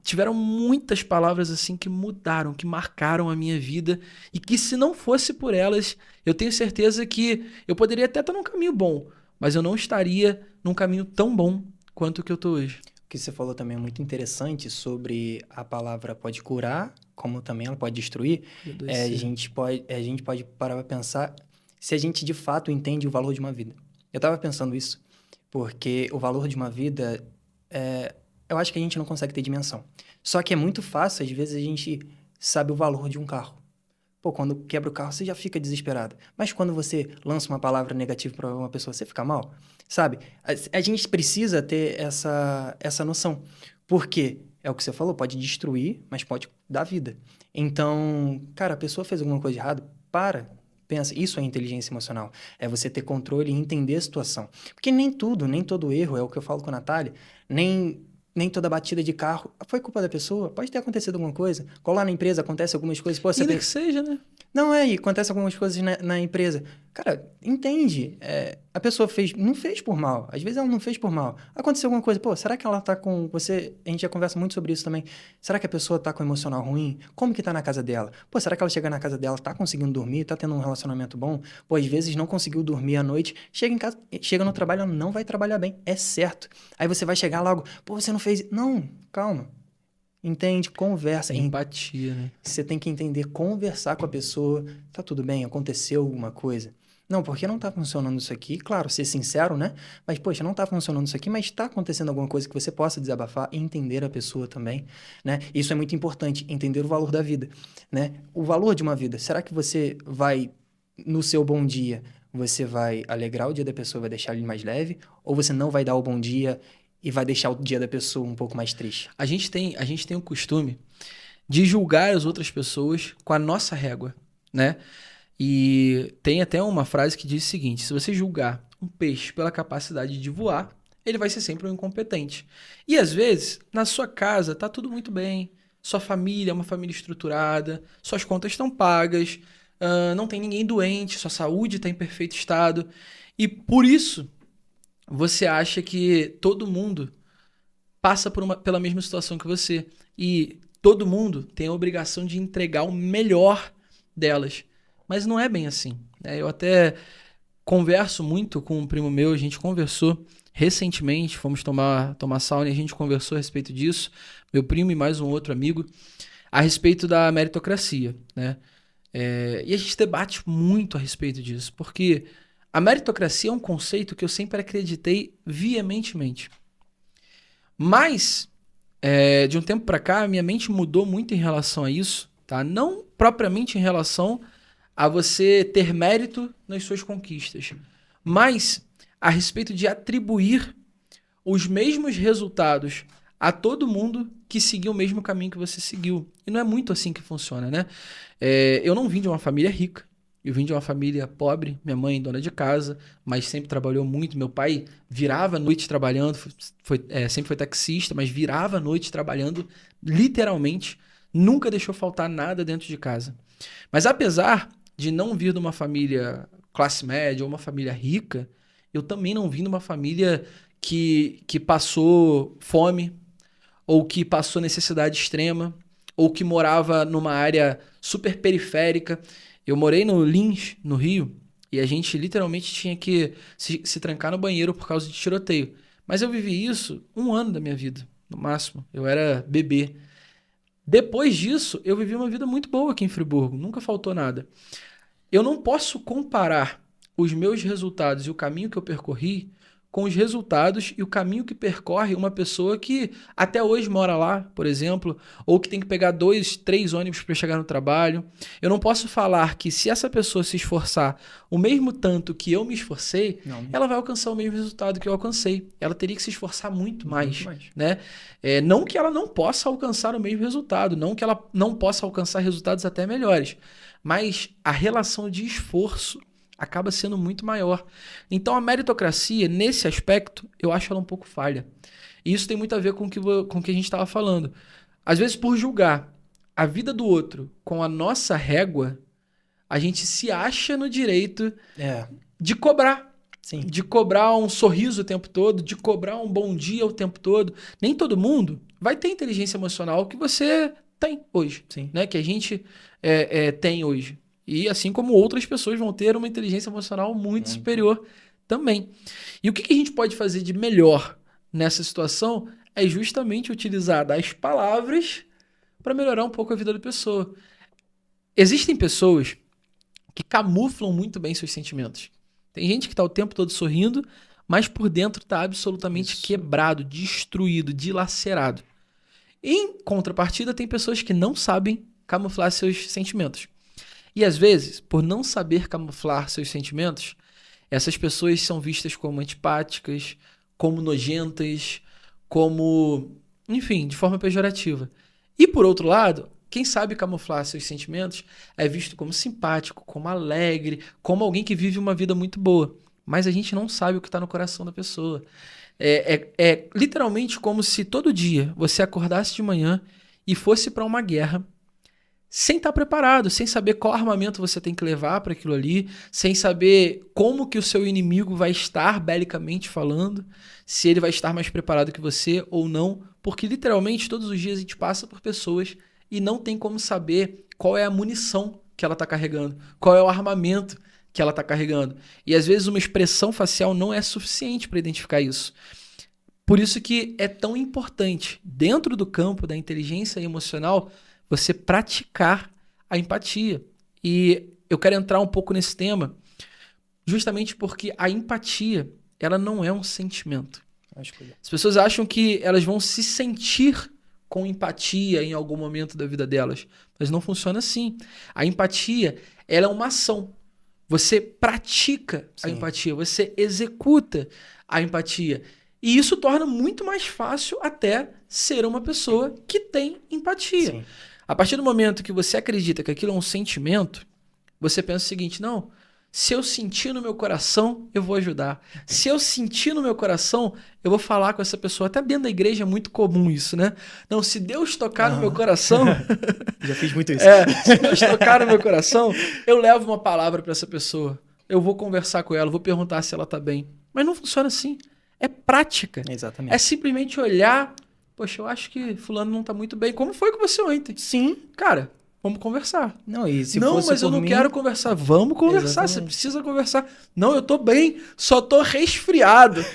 S2: tiveram muitas palavras assim que mudaram, que marcaram a minha vida e que se não fosse por elas, eu tenho certeza que eu poderia até estar num caminho bom, mas eu não estaria num caminho tão bom quanto o que eu estou hoje.
S1: O que você falou também é muito interessante sobre a palavra pode curar, como também ela pode destruir. A gente pode parar para pensar se a gente de fato entende o valor de uma vida. Eu estava pensando isso, porque o valor de uma vida, eu acho que a gente não consegue ter dimensão. Só que é muito fácil, às vezes, a gente sabe o valor de um carro. Pô, quando quebra o carro, você já fica desesperado. Mas quando você lança uma palavra negativa para uma pessoa, você fica mal, sabe? A gente precisa ter essa noção. Porque, é o que você falou, pode destruir, mas pode dar vida. Então, cara, a pessoa fez alguma coisa de errado, pensa. Isso é inteligência emocional. É você ter controle e entender a situação. Porque nem todo erro, é o que eu falo com a Natália, nem toda batida de carro foi culpa da pessoa. Pode ter acontecido alguma coisa. Colar na empresa, acontece algumas coisas. Pô,
S2: ainda que seja, né?
S1: Não, e acontece algumas coisas na empresa. Cara, entende. A pessoa não fez por mal. Às vezes ela não fez por mal. Aconteceu alguma coisa. Pô, será que ela tá com... A gente já conversa muito sobre isso também. Será que a pessoa tá com emocional ruim? Como que tá na casa dela? Pô, será que ela chega na casa dela, tá conseguindo dormir? Tá tendo um relacionamento bom? Pô, às vezes não conseguiu dormir à noite. Chega em casa, chega no trabalho, ela não vai trabalhar bem. É certo. Aí você vai chegar logo, pô, você não fez... Não, calma. Entende, conversa.
S2: Empatia, né?
S1: Você tem que entender, conversar com a pessoa. Tá tudo bem? Aconteceu alguma coisa? Não, porque não tá funcionando isso aqui. Claro, ser sincero, né? Mas, poxa, não tá funcionando isso aqui, mas tá acontecendo alguma coisa que você possa desabafar e entender a pessoa também, né? Isso é muito importante, entender o valor da vida, né? O valor de uma vida. Será que você vai, no seu bom dia, você vai alegrar o dia da pessoa, vai deixar ele mais leve? Ou você não vai dar o bom dia e vai deixar o dia da pessoa um pouco mais triste?
S2: A gente tem o costume de julgar as outras pessoas com a nossa régua, né? E tem até uma frase que diz o seguinte: se você julgar um peixe pela capacidade de voar, ele vai ser sempre um incompetente. E às vezes, na sua casa, tá tudo muito bem, sua família é uma família estruturada, suas contas estão pagas, não tem ninguém doente, sua saúde está em perfeito estado. E por isso, você acha que todo mundo passa pela mesma situação que você. E todo mundo tem a obrigação de entregar o melhor delas. Mas não é bem assim, né? Eu até converso muito com um primo meu, a gente conversou recentemente, fomos tomar sauna e a gente conversou a respeito disso, meu primo e mais um outro amigo, a respeito da meritocracia, né? E a gente debate muito a respeito disso, porque a meritocracia é um conceito que eu sempre acreditei veementemente. Mas, de um tempo para cá, minha mente mudou muito em relação a isso, tá? Não propriamente em relação a você ter mérito nas suas conquistas, mas a respeito de atribuir os mesmos resultados a todo mundo que seguiu o mesmo caminho que você seguiu. E não é muito assim que funciona, né? Eu não vim de uma família rica, eu vim de uma família pobre, minha mãe dona de casa, mas sempre trabalhou muito. Meu pai virava a noite trabalhando, sempre foi taxista, mas virava a noite trabalhando, literalmente, nunca deixou faltar nada dentro de casa. Mas apesar de não vir de uma família classe média ou uma família rica, eu também não vim de uma família que passou fome, ou que passou necessidade extrema, ou que morava numa área super periférica. Eu morei no Lins, no Rio, e a gente literalmente tinha que se trancar no banheiro por causa de tiroteio. Mas eu vivi isso 1 ano da minha vida, no máximo. Eu era bebê. Depois disso, eu vivi uma vida muito boa aqui em Friburgo, nunca faltou nada. Eu não posso comparar os meus resultados e o caminho que eu percorri com os resultados e o caminho que percorre uma pessoa que até hoje mora lá, por exemplo, ou que tem que pegar 2, 3 ônibus para chegar no trabalho. Eu não posso falar que se essa pessoa se esforçar o mesmo tanto que eu me esforcei, ela vai alcançar o mesmo resultado que eu alcancei. Ela teria que se esforçar muito mais. Né? Não que ela não possa alcançar o mesmo resultado, não que ela não possa alcançar resultados até melhores, mas a relação de esforço acaba sendo muito maior. Então a meritocracia, nesse aspecto, eu acho ela um pouco falha. E isso tem muito a ver com o que a gente estava falando. Às vezes, por julgar a vida do outro com a nossa régua, a gente se acha no direito de cobrar. Sim. De cobrar um sorriso o tempo todo, de cobrar um bom dia o tempo todo. Nem todo mundo vai ter inteligência emocional que você tem hoje. Sim. Né? Que a gente tem hoje. E assim como outras pessoas vão ter uma inteligência emocional muito superior também. E o que a gente pode fazer de melhor nessa situação é justamente utilizar das palavras para melhorar um pouco a vida da pessoa. Existem pessoas que camuflam muito bem seus sentimentos. Tem gente que está o tempo todo sorrindo, mas por dentro está absolutamente quebrado, destruído, dilacerado. Em contrapartida, tem pessoas que não sabem camuflar seus sentimentos. E às vezes, por não saber camuflar seus sentimentos, essas pessoas são vistas como antipáticas, como nojentas, como, enfim, de forma pejorativa. E por outro lado, quem sabe camuflar seus sentimentos é visto como simpático, como alegre, como alguém que vive uma vida muito boa. Mas a gente não sabe o que está no coração da pessoa. É literalmente como se todo dia você acordasse de manhã e fosse para uma guerra sem estar preparado, sem saber qual armamento você tem que levar para aquilo ali, sem saber como que o seu inimigo vai estar belicamente falando, se ele vai estar mais preparado que você ou não, porque literalmente todos os dias a gente passa por pessoas e não tem como saber qual é a munição que ela está carregando, qual é o armamento que ela está carregando. E às vezes uma expressão facial não é suficiente para identificar isso. Por isso que é tão importante, dentro do campo da inteligência emocional, você praticar a empatia. E eu quero entrar um pouco nesse tema justamente porque a empatia, ela não é um sentimento. As pessoas acham que elas vão se sentir com empatia em algum momento da vida delas, mas não funciona assim. A empatia, ela é uma ação. Você pratica a empatia, você executa a empatia. E isso torna muito mais fácil até ser uma pessoa que tem empatia. Sim. A partir do momento que você acredita que aquilo é um sentimento, você pensa o seguinte, não, se eu sentir no meu coração, eu vou ajudar. Se eu sentir no meu coração, eu vou falar com essa pessoa. Até dentro da igreja é muito comum isso, né? Não, se Deus tocar no meu coração...
S1: Já fiz muito isso.
S2: Se Deus tocar no meu coração, eu levo uma palavra para essa pessoa. Eu vou conversar com ela, vou perguntar se ela está bem. Mas não funciona assim. É prática.
S1: Exatamente.
S2: É simplesmente olhar... Poxa, eu acho que fulano não tá muito bem. Como foi com você ontem?
S1: Sim.
S2: Cara, vamos conversar.
S1: Não,
S2: mas eu não quero conversar. Vamos conversar, exatamente. Você precisa conversar. Não, eu tô bem, só tô resfriado.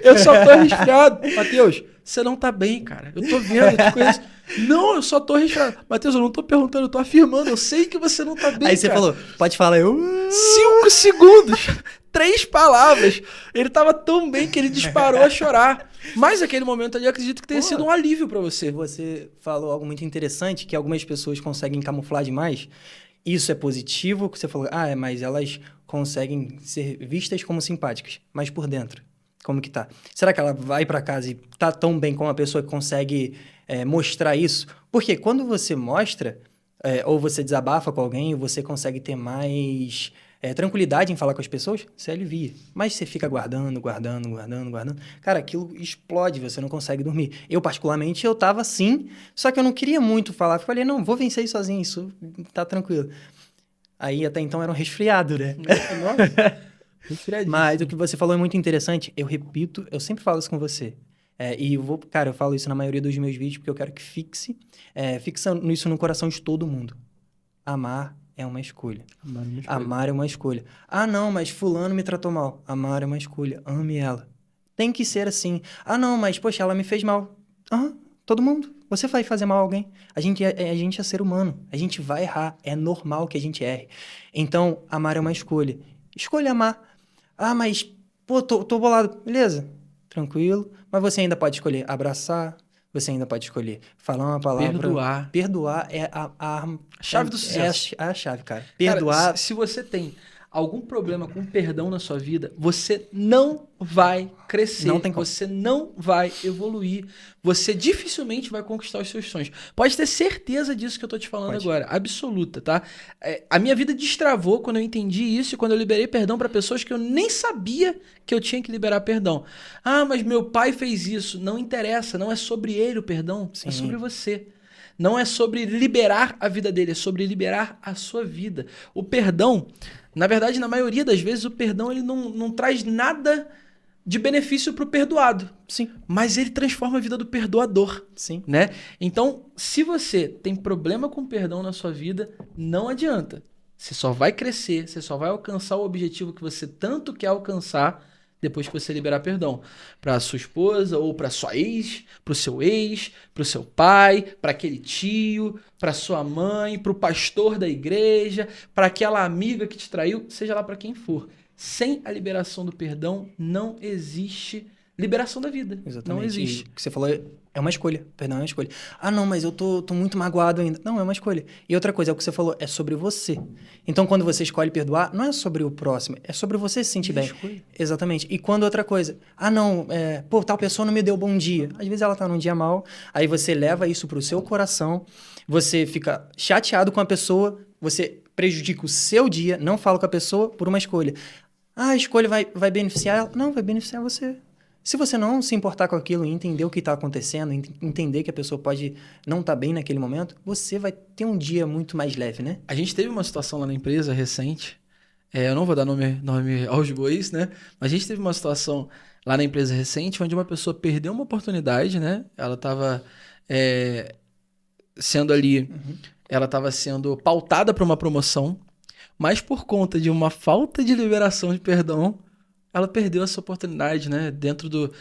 S2: Eu só tô resfriado. Matheus, você não tá bem, cara. Eu tô vendo, eu te conheço. Não, eu só tô resfriado. Matheus, eu não tô perguntando, eu tô afirmando. Eu sei que você não tá bem,
S1: Aí você falou, pode falar,
S2: 5 segundos. 3 palavras. Ele tava tão bem que ele disparou a chorar. Mas aquele momento ali eu acredito que tenha sido um alívio pra você.
S1: Você falou algo muito interessante, que algumas pessoas conseguem camuflar demais. Isso é positivo, que você falou, mas elas conseguem ser vistas como simpáticas. Mas por dentro, como que tá? Será que ela vai pra casa e tá tão bem como a pessoa que consegue mostrar isso? Porque quando você mostra, ou você desabafa com alguém, você consegue ter mais... tranquilidade em falar com as pessoas, você alivia. Mas você fica guardando. Cara, aquilo explode, você não consegue dormir. Eu, particularmente, eu tava assim, só que eu não queria muito falar. Falei, não, vou vencer isso sozinho, isso tá tranquilo. Aí, até então, era um resfriado, né? Mas o que você falou é muito interessante. Eu repito, eu sempre falo isso com você. Eu falo isso na maioria dos meus vídeos, porque eu quero que fixe isso no coração de todo mundo. Amar é uma escolha. Amar é uma escolha. Ah, não, mas fulano me tratou mal. Amar é uma escolha. Ame ela. Tem que ser assim. Ah, não, mas, poxa, ela me fez mal. Todo mundo. Você vai fazer mal a alguém. A gente é ser humano. A gente vai errar. É normal que a gente erre. Então, amar é uma escolha. Escolha amar. Ah, mas Pô, tô bolado. Beleza, tranquilo. Mas você ainda pode escolher abraçar, você ainda pode escolher falar uma palavra.
S2: Perdoar.
S1: Perdoar é a
S2: Chave do sucesso.
S1: É a chave, cara.
S2: Cara,
S1: Perdoar.
S2: se você tem algum problema com perdão na sua vida, você não vai crescer,
S1: Não tem como.
S2: você não vai evoluir, você dificilmente vai conquistar os seus sonhos. Pode ter certeza disso que eu tô te falando
S1: Pode.
S2: agora, absoluta, tá? A minha vida destravou quando eu entendi isso e quando eu liberei perdão para pessoas que eu nem sabia que eu tinha que liberar perdão. Ah, mas meu pai fez isso. Não interessa, não é sobre ele o perdão,
S1: Sim.
S2: é sobre você. Não é sobre liberar a vida dele, é sobre liberar a sua vida. O perdão, na verdade, na maioria das vezes, o perdão ele não traz nada de benefício para o perdoado.
S1: Sim.
S2: Mas ele transforma a vida do perdoador.
S1: Sim.
S2: Né? Então, se você tem problema com perdão na sua vida, não adianta. Você só vai crescer, você só vai alcançar o objetivo que você tanto quer alcançar depois que você liberar perdão para sua esposa ou para sua ex, para o seu ex, para o seu pai, para aquele tio, para sua mãe, para o pastor da igreja, para aquela amiga que te traiu, seja lá para quem for. Sem a liberação do perdão não existe liberação da vida.
S1: Exatamente.
S2: Não existe.
S1: E o que você falou é uma escolha. Perdão, é uma escolha. Ah, não, mas eu tô muito magoado ainda. Não, é uma escolha. E outra coisa, é o que você falou, é sobre você. Então, quando você escolhe perdoar, não é sobre o próximo, é sobre você se sentir bem.
S2: Escolha.
S1: Exatamente. E quando outra coisa, ah, não, pô, tal pessoa não me deu bom dia. Às vezes ela tá num dia mal, aí você leva isso pro seu coração, você fica chateado com a pessoa, você prejudica o seu dia, não fala com a pessoa por uma escolha. Ah, a escolha vai beneficiar ela? Não, vai beneficiar você. Se você não se importar com aquilo e entender o que está acontecendo, entender que a pessoa pode não estar bem naquele momento, você vai ter um dia muito mais leve, né?
S2: A gente teve uma situação lá na empresa recente, eu não vou dar nome aos bois, né? Mas a gente teve uma situação lá na empresa recente onde uma pessoa perdeu uma oportunidade, né? Ela estava sendo ali, ela estava sendo pautada para uma promoção, mas por conta de uma falta de liberação de perdão, ela perdeu essa oportunidade, né? Dentro do...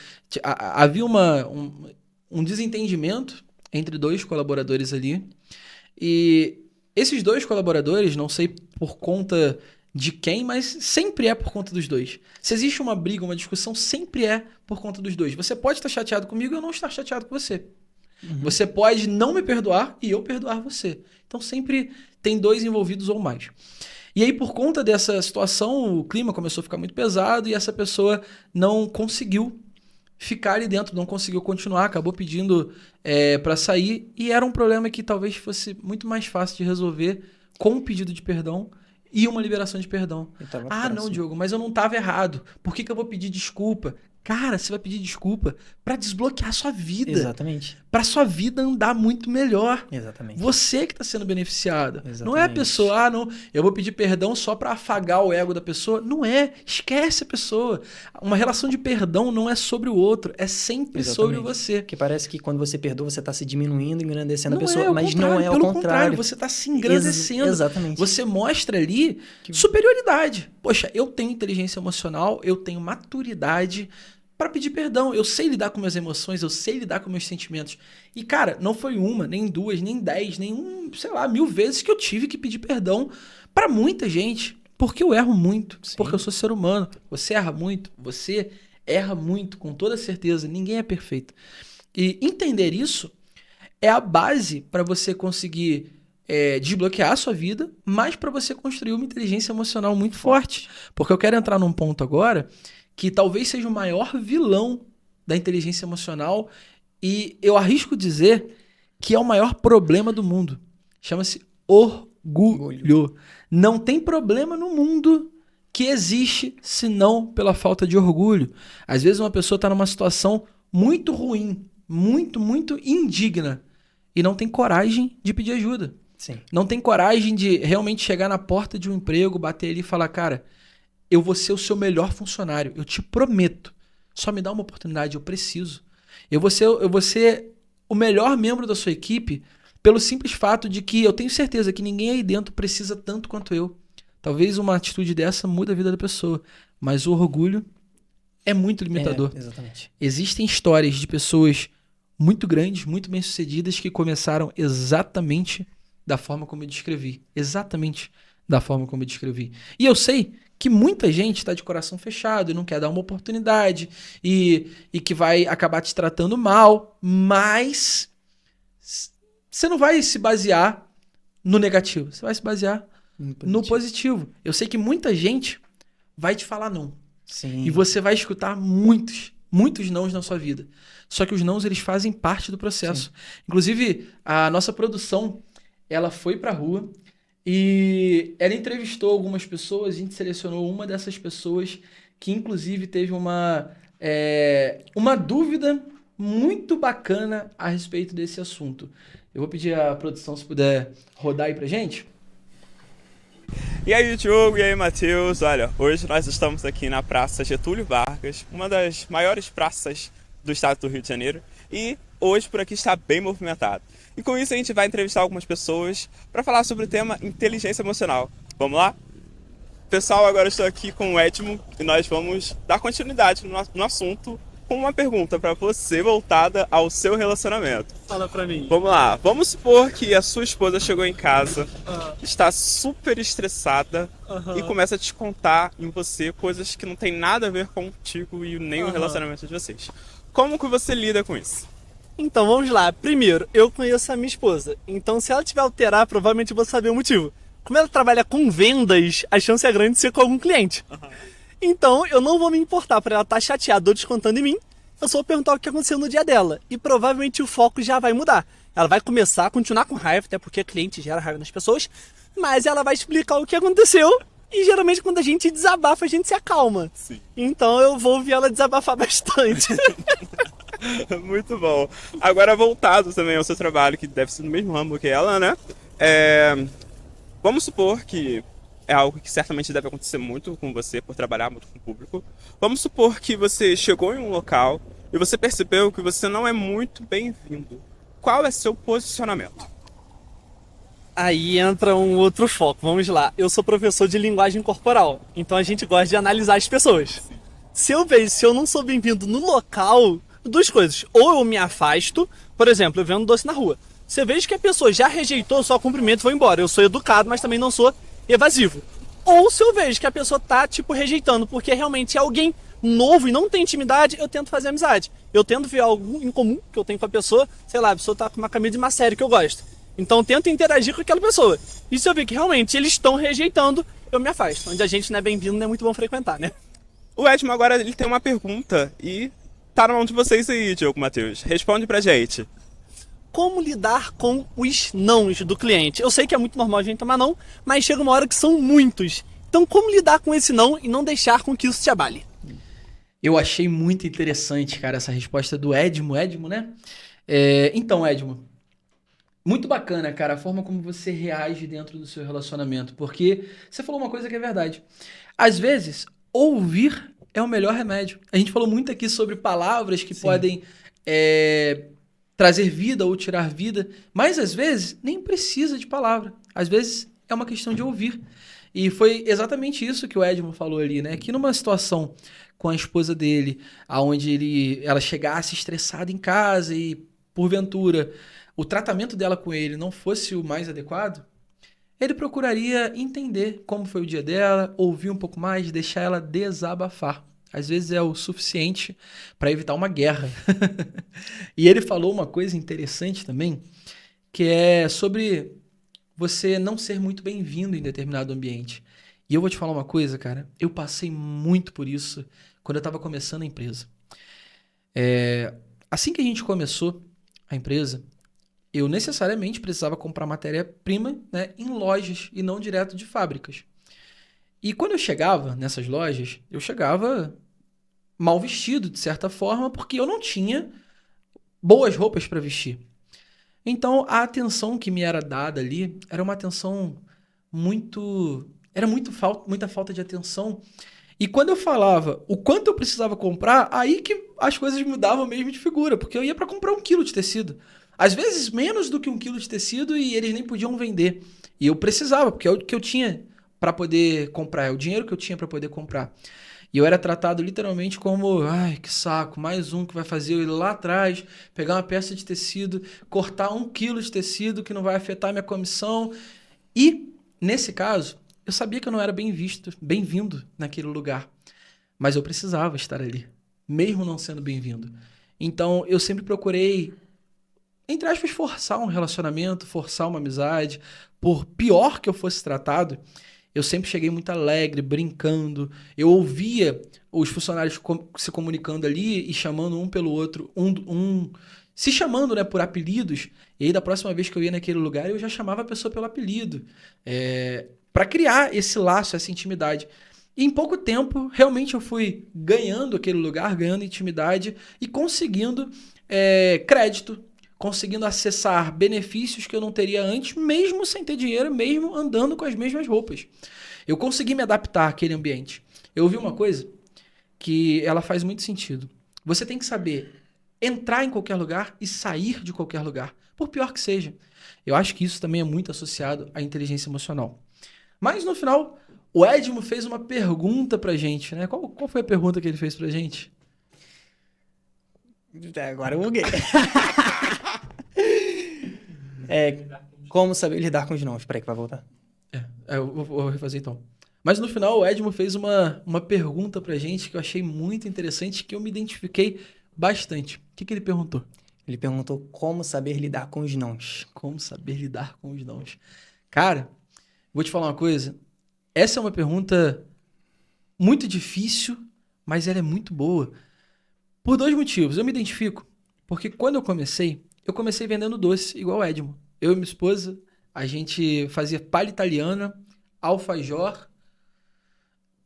S2: Havia um desentendimento entre dois colaboradores ali. E esses dois colaboradores, não sei por conta de quem, mas sempre é por conta dos dois. Se existe uma briga, uma discussão, sempre é por conta dos dois. Você pode estar chateado comigo e eu não estar chateado com você. Você pode não me perdoar e eu perdoar você. Então sempre tem dois envolvidos ou mais. E aí, por conta dessa situação, o clima começou a ficar muito pesado e essa pessoa não conseguiu ficar ali dentro, não conseguiu continuar, acabou pedindo para sair. E era um problema que talvez fosse muito mais fácil de resolver com um pedido de perdão e uma liberação de perdão. Ah, não, Diogo, mas eu não estava errado. Por que eu vou pedir desculpa? Cara, você vai pedir desculpa para desbloquear a sua vida.
S1: Exatamente.
S2: Para sua vida andar muito melhor.
S1: Exatamente.
S2: Você que está sendo beneficiado.
S1: Exatamente.
S2: Não é a pessoa, não, eu vou pedir perdão só para afagar o ego da pessoa. Não é. Esquece a pessoa. Uma relação de perdão não é sobre o outro, é sempre sobre você.
S1: Porque parece que quando você perdoa, você está se diminuindo, engrandecendo a
S2: Não
S1: pessoa, mas não é ao
S2: pelo
S1: contrário.
S2: Você está se engrandecendo.
S1: Exatamente.
S2: Você mostra ali superioridade. Poxa, eu tenho inteligência emocional, eu tenho maturidade para pedir perdão. Eu sei lidar com minhas emoções, eu sei lidar com meus sentimentos. E, cara, não foi uma, nem duas, nem 10, nem 1000 vezes que eu tive que pedir perdão para muita gente. Porque eu erro muito. Sim. Porque eu sou ser humano. Você erra muito. Você erra muito, com toda certeza. Ninguém é perfeito. E entender isso é a base para você conseguir desbloquear a sua vida, mas para você construir uma inteligência emocional muito forte. Porque eu quero entrar num ponto agora que talvez seja o maior vilão da inteligência emocional e eu arrisco dizer que é o maior problema do mundo. Chama-se orgulho. Não tem problema no mundo que existe senão pela falta de orgulho. Às vezes uma pessoa está numa situação muito ruim, muito, muito indigna e não tem coragem de pedir ajuda.
S1: Sim.
S2: Não tem coragem de realmente chegar na porta de um emprego, bater ali e falar, cara, eu vou ser o seu melhor funcionário, eu te prometo. Só me dá uma oportunidade, eu preciso. Eu vou ser o melhor membro da sua equipe pelo simples fato de que eu tenho certeza que ninguém aí dentro precisa tanto quanto eu. Talvez uma atitude dessa mude a vida da pessoa, mas o orgulho é muito limitador.
S1: Exatamente.
S2: Existem histórias de pessoas muito grandes, muito bem-sucedidas que começaram exatamente da forma como eu descrevi. Exatamente da forma como eu descrevi. E eu sei que muita gente está de coração fechado e não quer dar uma oportunidade e que vai acabar te tratando mal, mas você não vai se basear no negativo, você vai se basear no positivo. Eu sei que muita gente vai te falar não.
S1: Sim.
S2: E você vai escutar muitos nãos na sua vida. Só que os nãos, eles fazem parte do processo. Sim. Inclusive, a nossa produção, ela foi pra rua e ela entrevistou algumas pessoas, a gente selecionou uma dessas pessoas que, inclusive, teve uma dúvida muito bacana a respeito desse assunto. Eu vou pedir à produção se puder rodar aí pra gente.
S3: E aí, Diogo, e aí, Matheus? Olha, hoje nós estamos aqui na Praça Getúlio Vargas, uma das maiores praças do estado do Rio de Janeiro, e hoje por aqui está bem movimentado. E com isso a gente vai entrevistar algumas pessoas para falar sobre o tema inteligência emocional. Vamos lá? Pessoal, agora eu estou aqui com o Edmo e nós vamos dar continuidade no assunto com uma pergunta para você voltada ao seu relacionamento.
S4: Fala pra mim.
S3: Vamos lá. Vamos supor que a sua esposa chegou em casa, está super estressada e começa a te contar em você coisas que não tem nada a ver contigo e nem o relacionamento de vocês. Como que você lida com isso?
S4: Então, vamos lá. Primeiro, eu conheço a minha esposa. Então, se ela tiver alterar, provavelmente eu vou saber o motivo. Como ela trabalha com vendas, a chance é grande de ser com algum cliente. Então, eu não vou me importar por ela estar chateada ou descontando em mim. Eu só vou perguntar o que aconteceu no dia dela. E provavelmente o foco já vai mudar. Ela vai começar a continuar com raiva, até porque cliente gera raiva nas pessoas. Mas ela vai explicar o que aconteceu. E geralmente quando a gente desabafa, a gente se acalma.
S3: Sim.
S4: Então eu vou ouvir ela desabafar bastante.
S3: Muito bom. Agora, voltado também ao seu trabalho, que deve ser no mesmo ramo que ela, né? Vamos supor que é algo que certamente deve acontecer muito com você, por trabalhar muito com o público. Vamos supor que você chegou em um local e você percebeu que você não é muito bem-vindo. Qual é seu posicionamento?
S4: Aí entra um outro foco, vamos lá. Eu sou professor de linguagem corporal, então a gente gosta de analisar as pessoas. Se eu não sou bem-vindo no local, duas coisas. Ou eu me afasto, por exemplo, eu vendo doce na rua. Se eu vejo que a pessoa já rejeitou, eu só cumprimento e vou embora. Eu sou educado, mas também não sou evasivo. Ou se eu vejo que a pessoa tá, rejeitando, porque realmente é alguém novo e não tem intimidade, eu tento fazer amizade. Eu tento ver algo em comum que eu tenho com a pessoa, sei lá, a pessoa tá com uma camisa de uma série que eu gosto. Então eu tento interagir com aquela pessoa. E se eu ver que realmente eles estão rejeitando, eu me afasto. Onde a gente não é bem-vindo, não é muito bom frequentar, né?
S3: O Edmo agora ele tem uma pergunta e tá na mão de vocês aí, Diogo, Matheus. Responde pra gente.
S4: Como lidar com os nãos do cliente? Eu sei que é muito normal a gente tomar não, mas chega uma hora que são muitos. Então como lidar com esse não e não deixar com que isso te abale?
S2: Eu achei muito interessante, cara, essa resposta do Edmo. Edmo, né? Então, Edmo, muito bacana, cara, a forma como você reage dentro do seu relacionamento. Porque você falou uma coisa que é verdade. Às vezes, ouvir é o melhor remédio. A gente falou muito aqui sobre palavras que podem trazer vida ou tirar vida, mas às vezes nem precisa de palavra. Às vezes é uma questão de ouvir. E foi exatamente isso que o Edmo falou ali, né? Que numa situação com a esposa dele, onde ela chegasse estressada em casa e, porventura, o tratamento dela com ele não fosse o mais adequado, ele procuraria entender como foi o dia dela, ouvir um pouco mais, deixar ela desabafar. Às vezes é o suficiente para evitar uma guerra. E ele falou uma coisa interessante também, que é sobre você não ser muito bem-vindo em determinado ambiente. E eu vou te falar uma coisa, cara. Eu passei muito por isso quando eu estava começando a empresa. Assim que a gente começou a empresa, eu necessariamente precisava comprar matéria-prima, né, em lojas e não direto de fábricas. E quando eu chegava nessas lojas, eu chegava mal vestido, de certa forma, porque eu não tinha boas roupas para vestir. Então, a atenção que me era dada ali era uma atenção muita falta de atenção. E quando eu falava o quanto eu precisava comprar, aí que as coisas mudavam mesmo de figura, porque eu ia para comprar 1 quilo de tecido. Às vezes menos do que 1 quilo de tecido e eles nem podiam vender. E eu precisava, porque é o que eu tinha para poder comprar, é o dinheiro que eu tinha para poder comprar. E eu era tratado literalmente como, ai, que saco, mais um que vai fazer eu ir lá atrás, pegar uma peça de tecido, cortar 1 quilo de tecido que não vai afetar a minha comissão. E, nesse caso, eu sabia que eu não era bem visto, bem-vindo naquele lugar, mas eu precisava estar ali, mesmo não sendo bem-vindo. Então, eu sempre procurei, entre aspas, forçar um relacionamento, forçar uma amizade. Por pior que eu fosse tratado, eu sempre cheguei muito alegre, brincando. Eu ouvia os funcionários se comunicando ali e chamando um pelo outro, se chamando, né, por apelidos. E aí, da próxima vez que eu ia naquele lugar, eu já chamava a pessoa pelo apelido. Para criar esse laço, essa intimidade. E em pouco tempo, realmente eu fui ganhando aquele lugar, ganhando intimidade e conseguindo crédito, conseguindo acessar benefícios que eu não teria antes, mesmo sem ter dinheiro, mesmo andando com as mesmas roupas. Eu consegui me adaptar àquele ambiente. Eu ouvi uma coisa que ela faz muito sentido. Você tem que saber entrar em qualquer lugar e sair de qualquer lugar, por pior que seja. Eu acho que isso também é muito associado à inteligência emocional. Mas no final, o Edmo fez uma pergunta pra gente, né? Qual foi a pergunta que ele fez pra gente?
S1: Agora eu buguei. Como saber lidar com os nomes? Peraí que vai voltar.
S2: Eu vou refazer então. Mas no final, o Edmo fez uma pergunta pra gente que eu achei muito interessante, que eu me identifiquei bastante. O que ele perguntou?
S1: Ele perguntou como saber lidar com os nãos.
S2: Como saber lidar com os nãos. Cara, vou te falar uma coisa. Essa é uma pergunta muito difícil, mas ela é muito boa. Por 2 motivos. Eu me identifico, porque quando eu comecei vendendo doce, igual o Edmo. Eu e minha esposa, a gente fazia palha italiana, alfajor,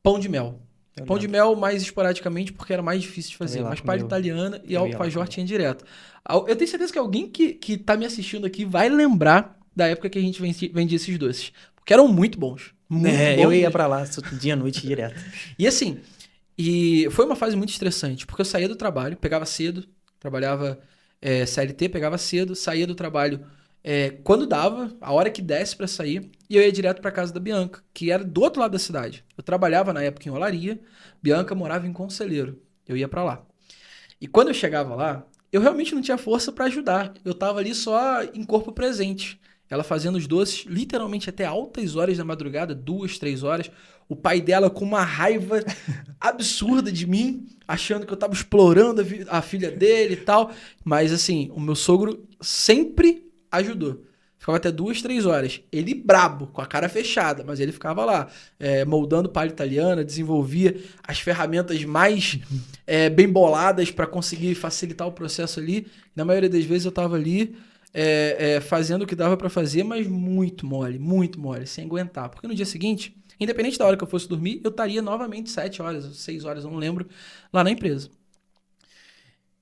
S2: pão de mel. Pão de mel mais esporadicamente, porque era mais difícil de fazer. Mas palha italiana e alfajor tinha direto. Eu tenho certeza que alguém que tá me assistindo aqui vai lembrar da época que a gente vendia esses doces. Porque eram muito bons. Muito bons
S1: eu ia
S2: mesmo.
S1: pra lá dia, noite, direto.
S2: E assim, foi uma fase muito estressante, porque eu saía do trabalho, pegava cedo, trabalhava CLT, pegava cedo, saía do trabalho quando dava, a hora que desse pra sair, e eu ia direto pra casa da Bianca, que era do outro lado da cidade. Eu trabalhava na época em Olaria, Bianca morava em Conselheiro, eu ia pra lá. E quando eu chegava lá, eu realmente não tinha força pra ajudar, eu tava ali só em corpo presente. Ela fazendo os doces, literalmente até altas horas da madrugada, 2, 3 horas. O pai dela com uma raiva absurda de mim, achando que eu tava explorando a filha dele e tal. Mas assim, o meu sogro sempre ajudou. Ficava até 2, 3 horas. Ele brabo, com a cara fechada, mas ele ficava lá, moldando palha italiana, desenvolvia as ferramentas mais bem boladas para conseguir facilitar o processo ali. Na maioria das vezes eu tava ali, fazendo o que dava pra fazer, mas muito mole, sem aguentar. Porque no dia seguinte, independente da hora que eu fosse dormir, eu estaria novamente 7 horas, 6 horas, eu não lembro, lá na empresa.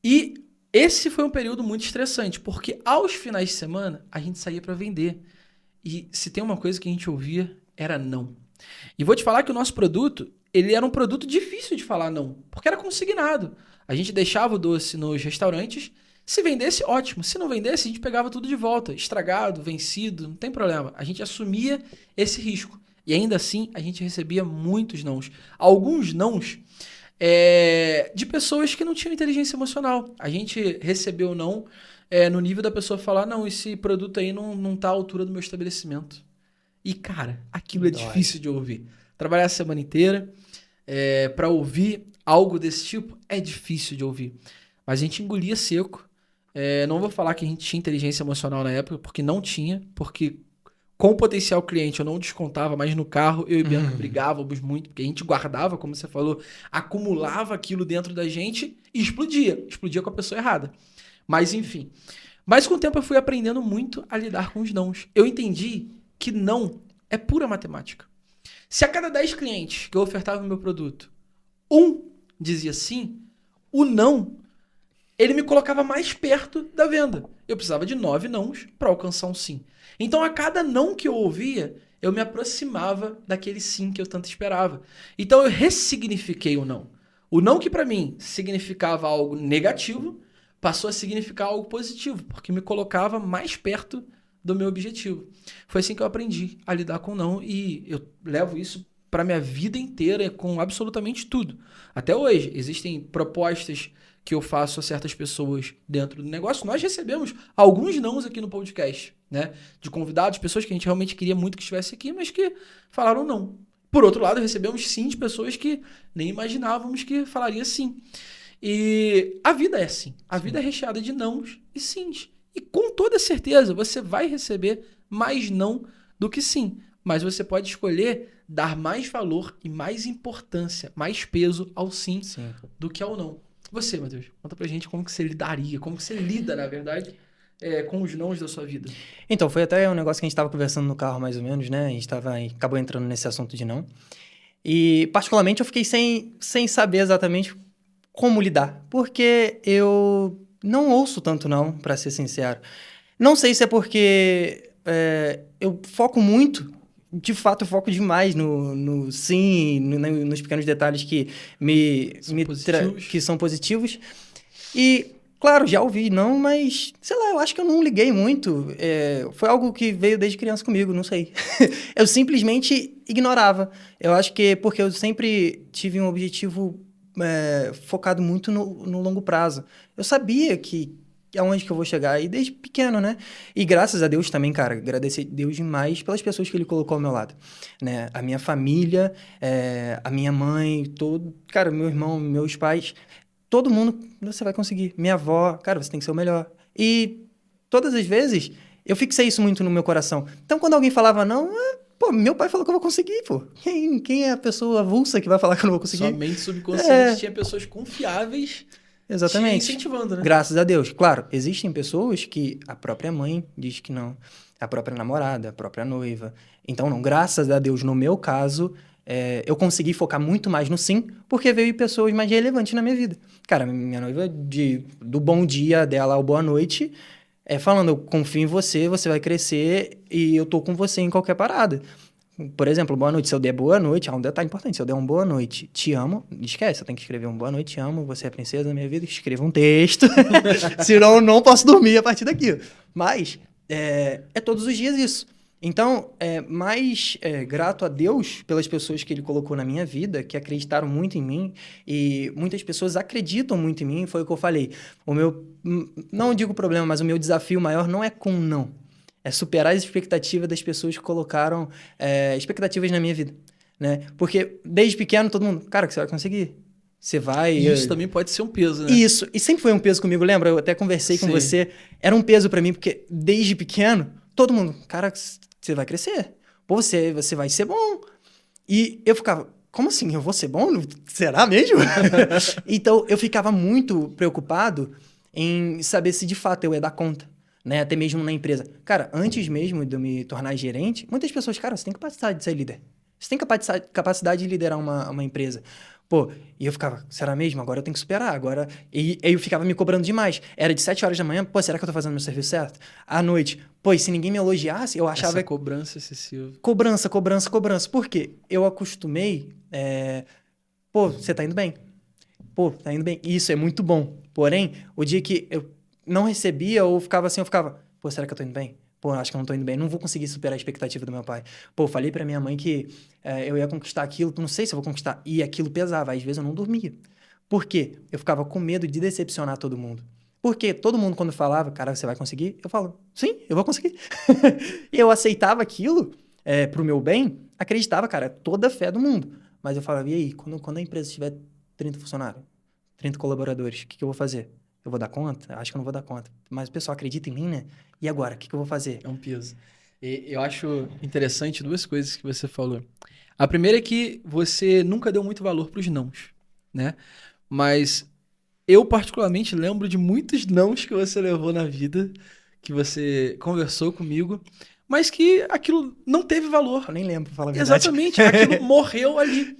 S2: E esse foi um período muito estressante, porque aos finais de semana, a gente saía pra vender. E se tem uma coisa que a gente ouvia, era não. E vou te falar que o nosso produto, ele era um produto difícil de falar não, porque era consignado. A gente deixava o doce nos restaurantes. Se vendesse, ótimo. Se não vendesse, a gente pegava tudo de volta. Estragado, vencido, não tem problema. A gente assumia esse risco. E ainda assim, a gente recebia muitos nãos. Alguns nãos de pessoas que não tinham inteligência emocional. A gente recebeu não no nível da pessoa falar, não, esse produto aí não tá à altura do meu estabelecimento. E, cara, aquilo é difícil de ouvir. Trabalhar a semana inteira para ouvir algo desse tipo é difícil de ouvir. Mas a gente engolia seco. Não vou falar que a gente tinha inteligência emocional na época, porque não tinha, porque com o potencial cliente eu não descontava, mas no carro eu e Bianca brigávamos muito, porque a gente guardava, como você falou, acumulava aquilo dentro da gente e explodia com a pessoa errada. Mas enfim, mas com o tempo eu fui aprendendo muito a lidar com os nãos. Eu entendi que não é pura matemática. Se a cada 10 clientes que eu ofertava o meu produto, um dizia sim, o não ele me colocava mais perto da venda. Eu precisava de 9 nãos para alcançar um sim. Então, a cada não que eu ouvia, eu me aproximava daquele sim que eu tanto esperava. Então, eu ressignifiquei o não. O não que para mim significava algo negativo, passou a significar algo positivo, porque me colocava mais perto do meu objetivo. Foi assim que eu aprendi a lidar com o não e eu levo isso para minha vida inteira com absolutamente tudo. Até hoje, existem propostas que eu faço a certas pessoas dentro do negócio. Nós recebemos alguns nãos aqui no podcast, né? De convidados, pessoas que a gente realmente queria muito que estivesse aqui, mas que falaram não. Por outro lado, recebemos sim de pessoas que nem imaginávamos que falaria sim. E a vida é assim. A vida é recheada de nãos e sims. E com toda certeza você vai receber mais não do que sim. Mas você pode escolher dar mais valor e mais importância, mais peso ao sim, do que ao não. Você, Matheus, conta pra gente como que você lidaria, como que você lida, na verdade, com os nãos da sua vida.
S1: Então, foi até um negócio que a gente estava conversando no carro, mais ou menos, né? A gente acabou entrando nesse assunto de não. E, particularmente, eu fiquei sem saber exatamente como lidar. Porque eu não ouço tanto não, pra ser sincero. Não sei se é porque eu foco muito, de fato eu foco demais no sim, nos pequenos detalhes que que são positivos. E, claro, já ouvi não, mas, sei lá, eu acho que eu não liguei muito. Foi algo que veio desde criança comigo, não sei. Eu simplesmente ignorava. Eu acho que porque eu sempre tive um objetivo focado muito no longo prazo. Eu sabia que aonde que eu vou chegar, e desde pequeno, né? E graças a Deus também, cara, agradecer a Deus demais pelas pessoas que Ele colocou ao meu lado, né? A minha família, a minha mãe, cara, meu irmão, meus pais, todo mundo, você vai conseguir. Minha avó, cara, você tem que ser o melhor. E todas as vezes, eu fixei isso muito no meu coração. Então, quando alguém falava não, pô, meu pai falou que eu vou conseguir, pô. Quem é a pessoa avulsa que vai falar que eu não vou conseguir?
S2: Sua mente subconsciente tinha pessoas confiáveis.
S1: Exatamente.
S2: Te incentivando, né?
S1: Graças a Deus. Claro, existem pessoas que a própria mãe diz que não. A própria namorada, a própria noiva. Então, não. Graças a Deus, no meu caso, eu consegui focar muito mais no sim, porque veio pessoas mais relevantes na minha vida. Cara, minha noiva, do bom dia dela ao boa noite, falando, eu confio em você, você vai crescer e eu tô com você em qualquer parada. Por exemplo, boa noite. Se eu der boa noite, um detalhe importante. Se eu der um boa noite, te amo, esquece, eu tenho que escrever um boa noite, te amo, você é a princesa da minha vida, escreva um texto. Senão eu não posso dormir a partir daqui. Mas é todos os dias isso. Então, mais grato a Deus pelas pessoas que Ele colocou na minha vida, que acreditaram muito em mim, e muitas pessoas acreditam muito em mim, foi o que eu falei. Não digo problema, mas o meu desafio maior não é com não. É superar as expectativas das pessoas que colocaram expectativas na minha vida, né? Porque desde pequeno todo mundo, cara, que você vai conseguir. Você vai...
S2: E isso também pode ser um peso, né?
S1: Isso. E sempre foi um peso comigo, lembra? Eu até conversei com você. Era um peso pra mim, porque desde pequeno, todo mundo, cara, você vai crescer. Pô, você vai ser bom. E eu ficava, como assim? Eu vou ser bom? Será mesmo? Então, eu ficava muito preocupado em saber se de fato eu ia dar conta. Né, até mesmo na empresa. Cara, antes mesmo de eu me tornar gerente, muitas pessoas, cara, você tem capacidade de ser líder. Você tem capacidade de liderar uma empresa. Pô, e eu ficava, será mesmo? Agora eu tenho que superar, agora... E eu ficava me cobrando demais. Era de 7 horas da manhã, pô, será que eu tô fazendo meu serviço certo? À noite, pô, e se ninguém me elogiasse, eu achava...
S2: Essa cobrança excessiva.
S1: Cobrança. Por quê? Eu acostumei... Pô, você tá indo bem. Pô, tá indo bem. Isso é muito bom. Porém, o dia que eu não recebia ou ficava assim, eu ficava, pô, será que eu tô indo bem? Pô, acho que eu não tô indo bem, não vou conseguir superar a expectativa do meu pai. Pô, falei pra minha mãe que eu ia conquistar aquilo, não sei se eu vou conquistar. E aquilo pesava, às vezes eu não dormia. Por quê? Eu ficava com medo de decepcionar todo mundo. Porque todo mundo quando falava, cara, você vai conseguir? Eu falo, sim, eu vou conseguir. E eu aceitava aquilo pro meu bem, acreditava, cara, toda a fé do mundo. Mas eu falava, e aí, quando a empresa tiver 30 funcionários, 30 colaboradores, o que eu vou fazer? Eu vou dar conta? Acho que eu não vou dar conta. Mas o pessoal acredita em mim, né? E agora? O que eu vou fazer?
S2: É um peso. E eu acho interessante duas coisas que você falou. A primeira é que você nunca deu muito valor para os nãos, né? Mas eu particularmente lembro de muitos nãos que você levou na vida, que você conversou comigo, mas que aquilo não teve valor.
S1: Eu nem lembro, pra falar a verdade.
S2: Exatamente, aquilo morreu ali.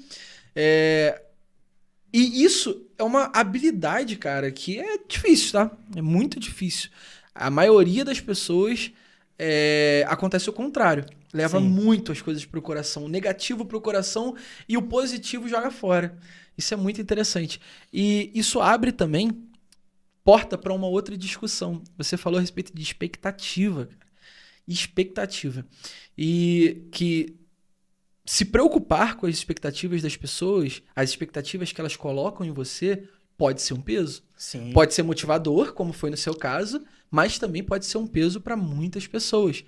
S2: E isso é uma habilidade, cara, que é difícil, tá? É muito difícil. A maioria das pessoas acontece o contrário. Leva muito as coisas pro coração. O negativo pro coração e o positivo joga fora. Isso é muito interessante. E isso abre também porta para uma outra discussão. Você falou a respeito de expectativa. Expectativa. E que se preocupar com as expectativas das pessoas, as expectativas que elas colocam em você, pode ser um peso.
S1: Sim.
S2: Pode ser motivador, como foi no seu caso, mas também pode ser um peso para muitas pessoas.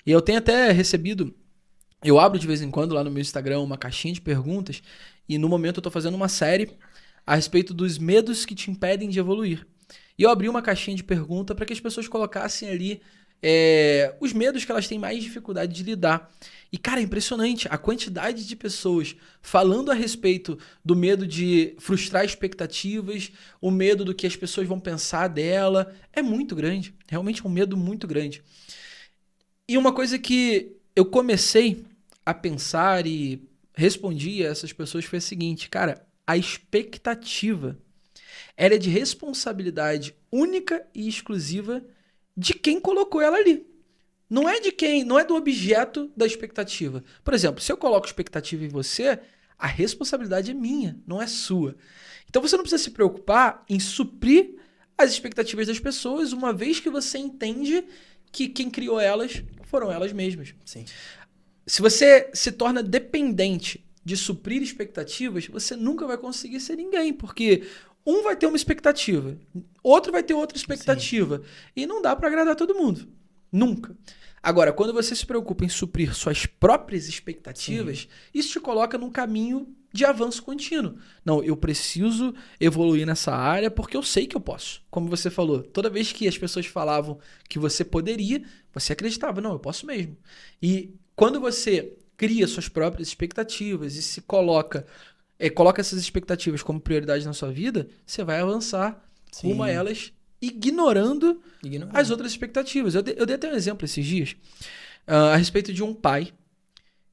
S2: E eu tenho até recebido, eu abro de vez em quando lá no meu Instagram uma caixinha de perguntas, e no momento eu estou fazendo uma série a respeito dos medos que te impedem de evoluir. E eu abri uma caixinha de pergunta para que as pessoas colocassem ali os medos que elas têm mais dificuldade de lidar. E, cara, é impressionante a quantidade de pessoas falando a respeito do medo de frustrar expectativas, o medo do que as pessoas vão pensar dela. É muito grande. Realmente é um medo muito grande. E uma coisa que eu comecei a pensar e respondi a essas pessoas foi a seguinte, cara, a expectativa ela é de responsabilidade única e exclusiva de quem colocou ela ali. Não é de quem, não é do objeto da expectativa. Por exemplo, se eu coloco expectativa em você, a responsabilidade é minha, não é sua. Então você não precisa se preocupar em suprir as expectativas das pessoas, uma vez que você entende que quem criou elas foram elas mesmas.
S1: Sim.
S2: Se você se torna dependente de suprir expectativas, você nunca vai conseguir ser ninguém, porque um vai ter uma expectativa, outro vai ter outra expectativa, sim, e não dá para agradar todo mundo. Nunca. Agora, quando você se preocupa em suprir suas próprias expectativas, sim, isso te coloca num caminho de avanço contínuo. Não, eu preciso evoluir nessa área porque eu sei que eu posso. Como você falou, toda vez que as pessoas falavam que você poderia, você acreditava, não, eu posso mesmo. E quando você cria suas próprias expectativas e se coloca essas expectativas como prioridade na sua vida, você vai avançar, sim, rumo a elas, ignorando as outras expectativas. Eu dei até um exemplo esses dias a respeito de um pai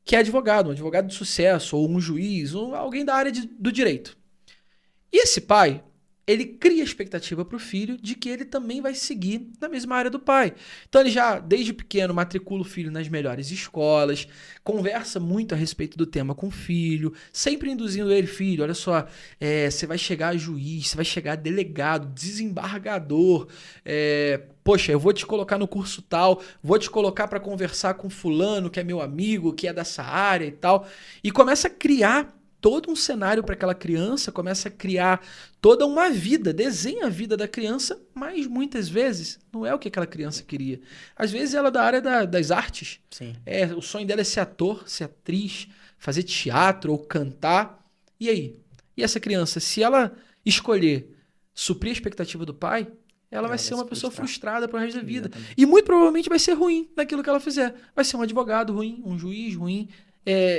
S2: que é advogado, um advogado de sucesso, ou um juiz, ou alguém da área do direito. E esse pai, ele cria a expectativa para o filho de que ele também vai seguir na mesma área do pai. Então ele já, desde pequeno, matricula o filho nas melhores escolas, conversa muito a respeito do tema com o filho, sempre induzindo ele, filho, olha só, você vai chegar a juiz, você vai chegar a delegado, desembargador, poxa, eu vou te colocar no curso tal, vou te colocar para conversar com fulano, que é meu amigo, que é dessa área e tal. E começa a criar todo um cenário para aquela criança, começa a criar toda uma vida, desenha a vida da criança, mas muitas vezes não é o que aquela criança queria. Às vezes ela é da área das artes.
S1: Sim.
S2: O sonho dela é ser ator, ser atriz, fazer teatro ou cantar. E aí? E essa criança, se ela escolher suprir a expectativa do pai, ela vai ser uma pessoa frustrada pro resto da vida. Exatamente. E muito provavelmente vai ser ruim naquilo que ela fizer. Vai ser um advogado ruim, um juiz ruim,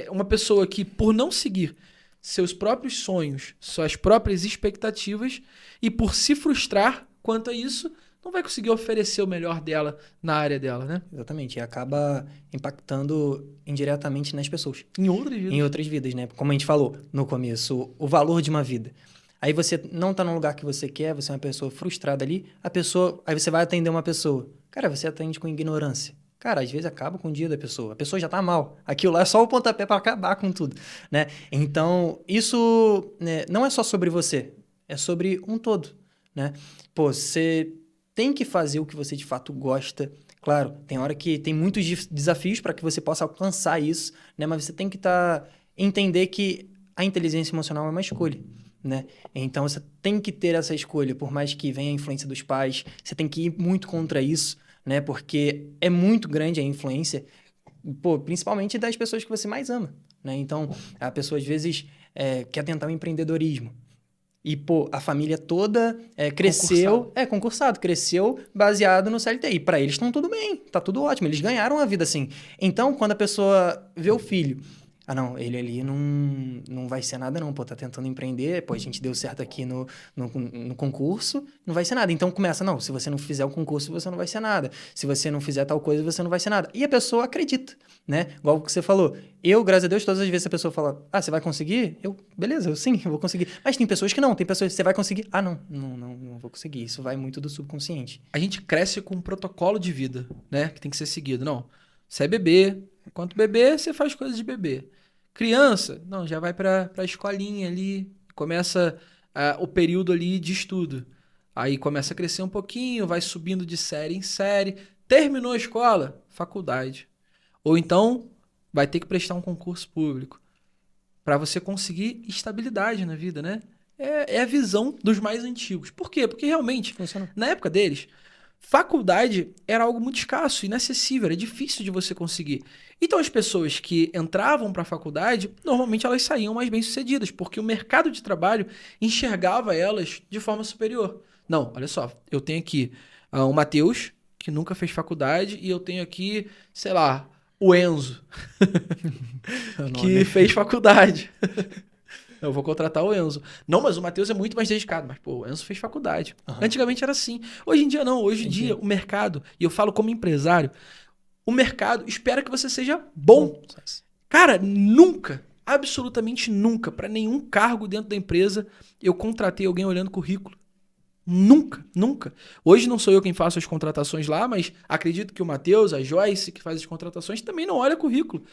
S2: uma pessoa que, por não seguir seus próprios sonhos, suas próprias expectativas, e por se frustrar quanto a isso, não vai conseguir oferecer o melhor dela na área dela, né?
S1: Exatamente. E acaba impactando indiretamente nas pessoas.
S2: Em outras vidas.
S1: Em outras vidas, né? Como a gente falou no começo, o valor de uma vida. Aí você não tá no lugar que você quer, você é uma pessoa frustrada ali, aí você vai atender uma pessoa. Cara, você atende com ignorância. Cara, às vezes acaba com o dia da pessoa. A pessoa já tá mal. Aquilo lá é só o pontapé para acabar com tudo, né? Então, isso, né, não é só sobre você. É sobre um todo, né? Pô, você tem que fazer o que você de fato gosta. Claro, tem hora que tem muitos desafios para que você possa alcançar isso, né? Mas você tem que entender que a inteligência emocional é uma escolha, né? Então, você tem que ter essa escolha. Por mais que venha a influência dos pais, você tem que ir muito contra isso, né? Porque é muito grande a influência, principalmente das pessoas que você mais ama, né? Então, a pessoa às vezes quer tentar um empreendedorismo. E, a família toda cresceu... Concursado. Cresceu baseado no CLT. E para eles estão tudo bem, tá tudo ótimo. Eles ganharam a vida assim. Então, quando a pessoa vê o filho... Ah, não, ele ali não vai ser nada não, tá tentando empreender, a gente deu certo aqui no concurso, não vai ser nada. Então começa, não, se você não fizer o concurso, você não vai ser nada. Se você não fizer tal coisa, você não vai ser nada. E a pessoa acredita, né? Igual o que você falou. Eu, graças a Deus, todas as vezes a pessoa fala, você vai conseguir? Beleza, eu vou conseguir. Mas tem pessoas que não, tem pessoas que você vai conseguir. Não vou conseguir. Isso vai muito do subconsciente.
S2: A gente cresce com um protocolo de vida, né? Que tem que ser seguido. Não, você é bebê, enquanto bebê, você faz coisas de bebê. Criança, não, já vai para a escolinha ali, começa o período ali de estudo. Aí começa a crescer um pouquinho, vai subindo de série em série. Terminou a escola, faculdade. Ou então, vai ter que prestar um concurso público para você conseguir estabilidade na vida, né? É a visão dos mais antigos. Por quê? Porque realmente,
S1: Funciona.
S2: na época deles, faculdade era algo muito escasso, inacessível, era difícil de você conseguir. Então as pessoas que entravam para a faculdade, normalmente elas saíam mais bem-sucedidas, porque o mercado de trabalho enxergava elas de forma superior. Não, olha só, eu tenho aqui o Matheus, que nunca fez faculdade, e eu tenho aqui, sei lá, o Enzo, que fez faculdade. Eu vou contratar o Enzo. Não, mas o Matheus é muito mais dedicado. Mas, pô, o Enzo fez faculdade. Antigamente era assim. Hoje em dia não. Hoje em dia o mercado, e eu falo como empresário, o mercado espera que você seja bom. Cara, nunca, absolutamente nunca, para nenhum cargo dentro da empresa, eu contratei alguém olhando currículo. Nunca, nunca. Hoje não sou eu quem faço as contratações lá, mas acredito que o Matheus, a Joyce, que faz as contratações, também não olha currículo.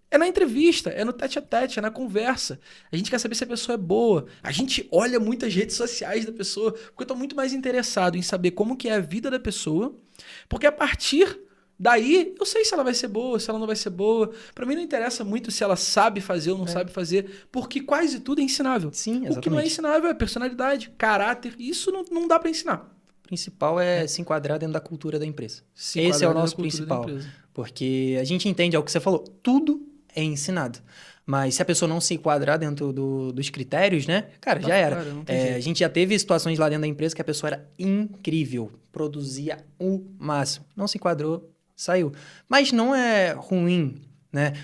S2: É na entrevista, é no tete-a-tete, é na conversa. A gente quer saber se a pessoa é boa. A gente olha muito as redes sociais da pessoa, porque eu estou muito mais interessado em saber como que é a vida da pessoa, porque a partir daí eu sei se ela vai ser boa, se ela não vai ser boa. Para mim não interessa muito se ela sabe fazer ou não sabe fazer, porque quase tudo é ensinável.
S1: Sim, exatamente.
S2: O que não é ensinável é personalidade, caráter, isso não dá para ensinar.
S1: O principal é se enquadrar dentro da cultura da empresa.
S2: Se
S1: Esse é o
S2: enquadrar
S1: nosso
S2: na cultura da
S1: principal.
S2: empresa.
S1: Porque a gente entende, é o que você falou, tudo é ensinado. Mas se a pessoa não se enquadrar dentro dos critérios, né? Cara, já era.
S2: Fora, não tem jeito.
S1: A gente já teve situações lá dentro da empresa que a pessoa era incrível, produzia o máximo. Não se enquadrou, saiu. Mas não é ruim, né?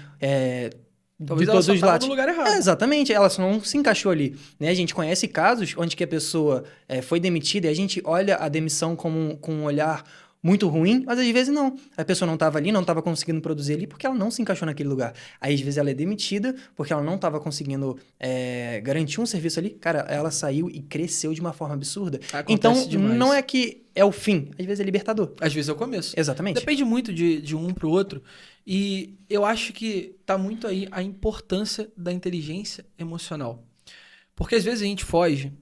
S2: Talvez
S1: De
S2: ela
S1: todos
S2: só
S1: os
S2: tava
S1: lados.
S2: no lugar errado.
S1: Exatamente, ela só não se encaixou ali. Né? A gente conhece casos onde que a pessoa foi demitida e a gente olha a demissão com um olhar muito ruim, mas às vezes não. A pessoa não estava ali, não estava conseguindo produzir ali porque ela não se encaixou naquele lugar. Aí às vezes ela é demitida porque ela não estava conseguindo garantir um serviço ali. Cara, ela saiu e cresceu de uma forma absurda.
S2: Acontece
S1: Então,
S2: demais.
S1: não é que é o fim, às vezes é libertador.
S2: Às vezes é o começo.
S1: Exatamente.
S2: Depende muito de um pro outro. E eu acho que tá muito aí a importância da inteligência emocional. Porque às vezes a gente foge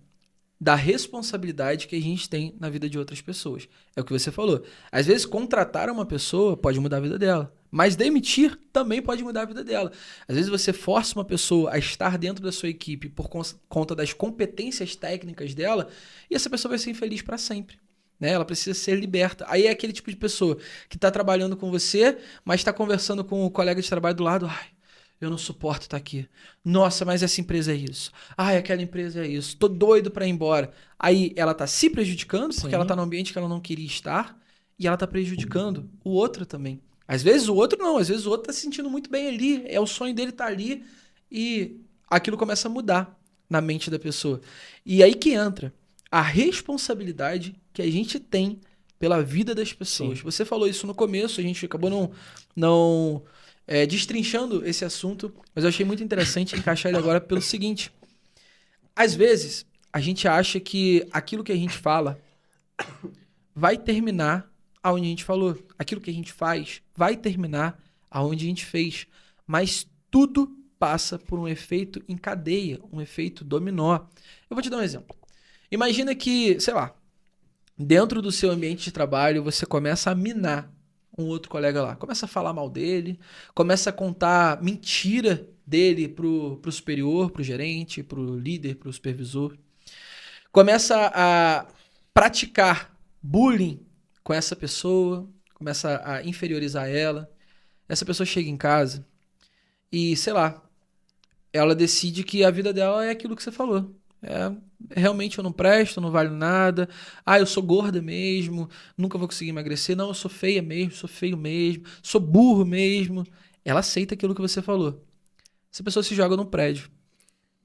S2: da responsabilidade que a gente tem na vida de outras pessoas. É o que você falou. Às vezes contratar uma pessoa pode mudar a vida dela. Mas demitir também pode mudar a vida dela. Às vezes você força uma pessoa a estar dentro da sua equipe por conta das competências técnicas dela e essa pessoa vai ser infeliz para sempre. Né? Ela precisa ser liberta. Aí é aquele tipo de pessoa que está trabalhando com você, mas está conversando com o colega de trabalho do lado. Ai, eu não suporto estar aqui. Nossa, mas essa empresa é isso. Ai, aquela empresa é isso. Tô doido para ir embora. Aí ela tá se prejudicando, porque ela tá num ambiente que ela não queria estar, e ela tá prejudicando o outro também. Às vezes o outro não, às vezes o outro tá se sentindo muito bem ali, é o sonho dele tá ali, e aquilo começa a mudar na mente da pessoa. E aí que entra a responsabilidade que a gente tem pela vida das pessoas. Sim. Você falou isso no começo, a gente acabou não destrinchando esse assunto, mas eu achei muito interessante encaixar ele agora pelo seguinte. Às vezes, a gente acha que aquilo que a gente fala vai terminar aonde a gente falou. Aquilo que a gente faz vai terminar aonde a gente fez. Mas tudo passa por um efeito em cadeia, um efeito dominó. Eu vou te dar um exemplo. Imagina que, sei lá, dentro do seu ambiente de trabalho, você começa a minar um outro colega lá. Começa a falar mal dele, começa a contar mentira dele pro superior, pro gerente, pro líder, pro supervisor. Começa a praticar bullying com essa pessoa, começa a inferiorizar ela. Essa pessoa chega em casa e, sei lá, ela decide que a vida dela é aquilo que você falou. Realmente eu não presto, não valho nada. Eu sou gorda mesmo, nunca vou conseguir emagrecer. Não, eu sou feia mesmo, sou feio mesmo, sou burro mesmo. Ela aceita aquilo que você falou. Essa pessoa se joga num prédio.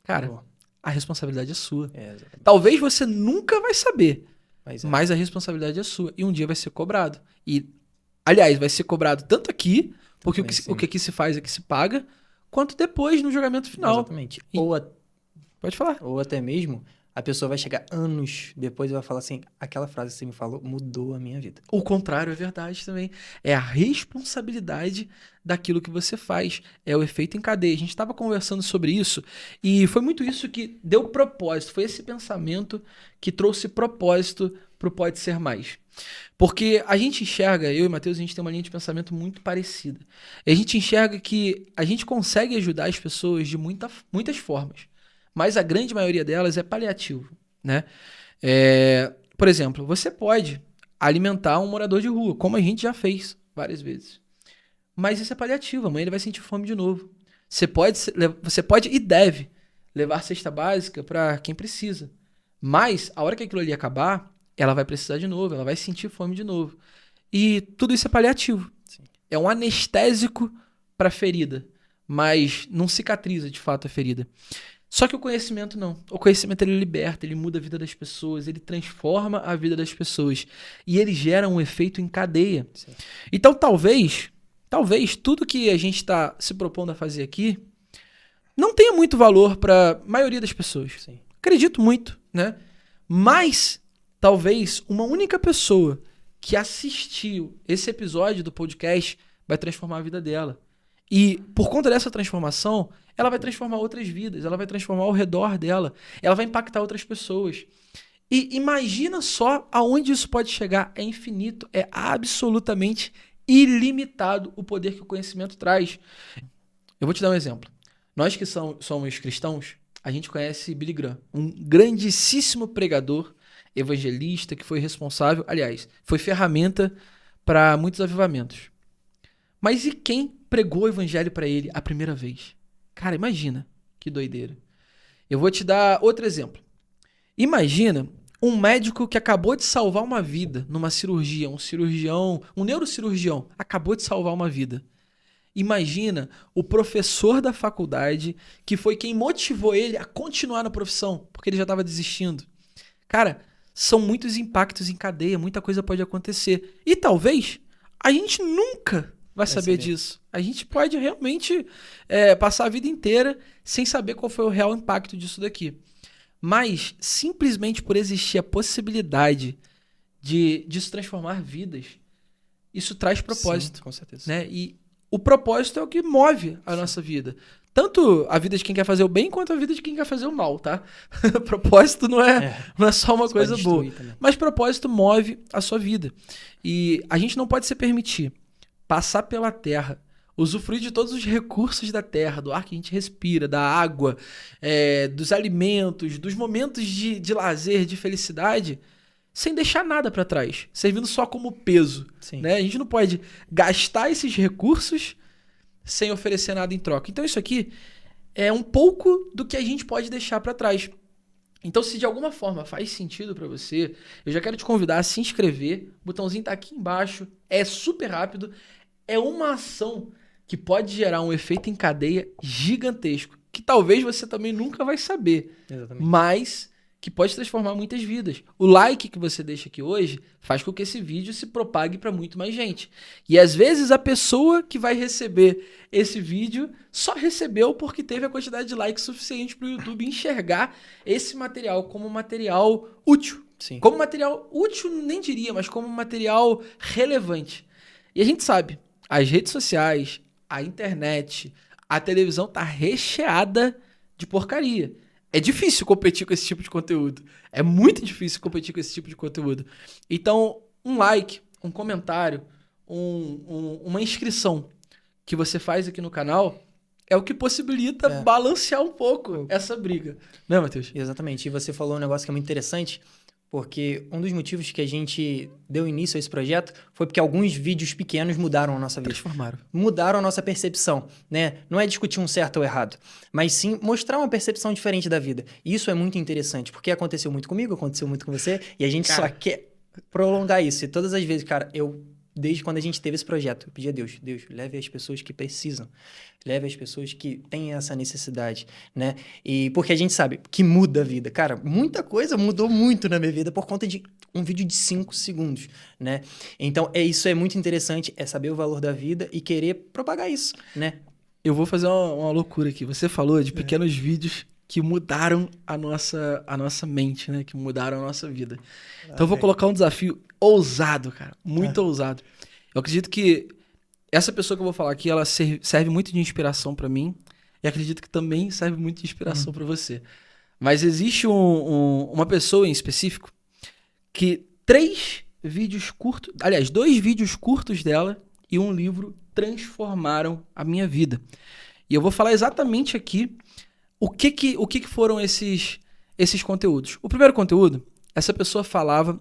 S2: Cara, a responsabilidade é sua. Talvez você nunca vai saber, mas a responsabilidade é sua. E um dia vai ser cobrado. E, aliás, vai ser cobrado tanto aqui, porque o que aqui se faz é que se paga, quanto depois no julgamento final.
S1: Exatamente.
S2: Pode falar.
S1: Ou até mesmo, a pessoa vai chegar anos depois e vai falar assim, aquela frase que você me falou mudou a minha vida.
S2: O contrário é verdade também. É a responsabilidade daquilo que você faz. É o efeito em cadeia. A gente estava conversando sobre isso e foi muito isso que deu propósito. Foi esse pensamento que trouxe propósito pro Pode Ser Mais? Porque a gente enxerga, eu e o Matheus, a gente tem uma linha de pensamento muito parecida. E a gente enxerga que a gente consegue ajudar as pessoas de muitas formas, mas a grande maioria delas é paliativo, né? Por exemplo, você pode alimentar um morador de rua, como a gente já fez várias vezes. Mas isso é paliativo, amanhã ele vai sentir fome de novo. Você pode e deve levar cesta básica para quem precisa. Mas, a hora que aquilo ali acabar, ela vai precisar de novo, ela vai sentir fome de novo. E tudo isso é paliativo.
S1: Sim.
S2: É um anestésico para a ferida, mas não cicatriza de fato a ferida. Só que o conhecimento não. O conhecimento ele liberta, ele muda a vida das pessoas, ele transforma a vida das pessoas. E ele gera um efeito em cadeia.
S1: Sim.
S2: Então, talvez tudo que a gente está se propondo a fazer aqui não tenha muito valor para a maioria das pessoas.
S1: Sim.
S2: Acredito muito, né? Mas talvez uma única pessoa que assistiu esse episódio do podcast vai transformar a vida dela. E por conta dessa transformação, ela vai transformar outras vidas, ela vai transformar ao redor dela, ela vai impactar outras pessoas. E imagina só aonde isso pode chegar. É infinito, é absolutamente ilimitado o poder que o conhecimento traz. Eu vou te dar um exemplo. Nós que somos cristãos, a gente conhece Billy Graham, um grandíssimo pregador, evangelista, que foi responsável, aliás, foi ferramenta para muitos avivamentos. Mas e quem pregou o evangelho para ele a primeira vez? Cara, imagina que doideira. Eu vou te dar outro exemplo. Imagina um médico que acabou de salvar uma vida numa cirurgia, um neurocirurgião, acabou de salvar uma vida. Imagina o professor da faculdade que foi quem motivou ele a continuar na profissão, porque ele já estava desistindo. Cara, são muitos impactos em cadeia, muita coisa pode acontecer. E talvez a gente nunca vai saber disso. A gente pode realmente passar a vida inteira sem saber qual foi o real impacto disso daqui. Mas, simplesmente por existir a possibilidade disso transformar vidas, isso traz propósito.
S1: Sim, com certeza.
S2: Né? E o propósito é o que move a nossa vida. Tanto a vida de quem quer fazer o bem, quanto a vida de quem quer fazer o mal, tá? Propósito não é só uma coisa boa.
S1: Também.
S2: Mas propósito move a sua vida. E a gente não pode se permitir passar pela terra, usufruir de todos os recursos da terra, do ar que a gente respira, da água, dos alimentos, dos momentos de lazer, de felicidade, sem deixar nada para trás, servindo só como peso. Né? A gente não pode gastar esses recursos sem oferecer nada em troca. Então isso aqui é um pouco do que a gente pode deixar para trás. Então, se de alguma forma faz sentido para você, eu já quero te convidar a se inscrever. O botãozinho tá aqui embaixo, é super rápido. É uma ação que pode gerar um efeito em cadeia gigantesco, que talvez você também nunca vai saber.
S1: Exatamente.
S2: Mas que pode transformar muitas vidas. O like que você deixa aqui hoje faz com que esse vídeo se propague para muito mais gente. E às vezes a pessoa que vai receber esse vídeo só recebeu porque teve a quantidade de likes suficiente para o YouTube enxergar esse material como material útil.
S1: Sim.
S2: Como material útil, nem diria, mas como material relevante. E a gente sabe, as redes sociais, a internet, a televisão tá recheada de porcaria. É difícil competir com esse tipo de conteúdo. É muito difícil competir com esse tipo de conteúdo. Então, um like, um comentário, uma inscrição que você faz aqui no canal é o que possibilita balancear um pouco essa briga. Né, Matheus?
S1: Exatamente. E você falou um negócio que é muito interessante, porque um dos motivos que a gente deu início a esse projeto foi porque alguns vídeos pequenos mudaram a nossa vida.
S2: Transformaram.
S1: Mudaram a nossa percepção, né? Não é discutir um certo ou errado, mas sim mostrar uma percepção diferente da vida. E isso é muito interessante, porque aconteceu muito comigo, aconteceu muito com você, e a gente só quer prolongar isso. E todas as vezes, cara, desde quando a gente teve esse projeto, eu pedi a Deus, leve as pessoas que precisam, leve as pessoas que têm essa necessidade, né? E porque a gente sabe que muda a vida. Cara, muita coisa mudou muito na minha vida por conta de um vídeo de 5 segundos, né? Então, isso é muito interessante, é saber o valor da vida e querer propagar isso, né?
S2: Eu vou fazer uma loucura aqui. Você falou de pequenos vídeos que mudaram a nossa mente, né? Que mudaram a nossa vida. Então eu vou colocar um desafio ousado, cara. Muito ousado. Eu acredito que essa pessoa que eu vou falar aqui, ela serve muito de inspiração pra mim. E acredito que também serve muito de inspiração pra você. Mas existe uma pessoa em específico que 3 vídeos curtos, aliás, 2 vídeos curtos dela e um livro transformaram a minha vida. E eu vou falar exatamente aqui o que foram esses conteúdos. O primeiro conteúdo, essa pessoa falava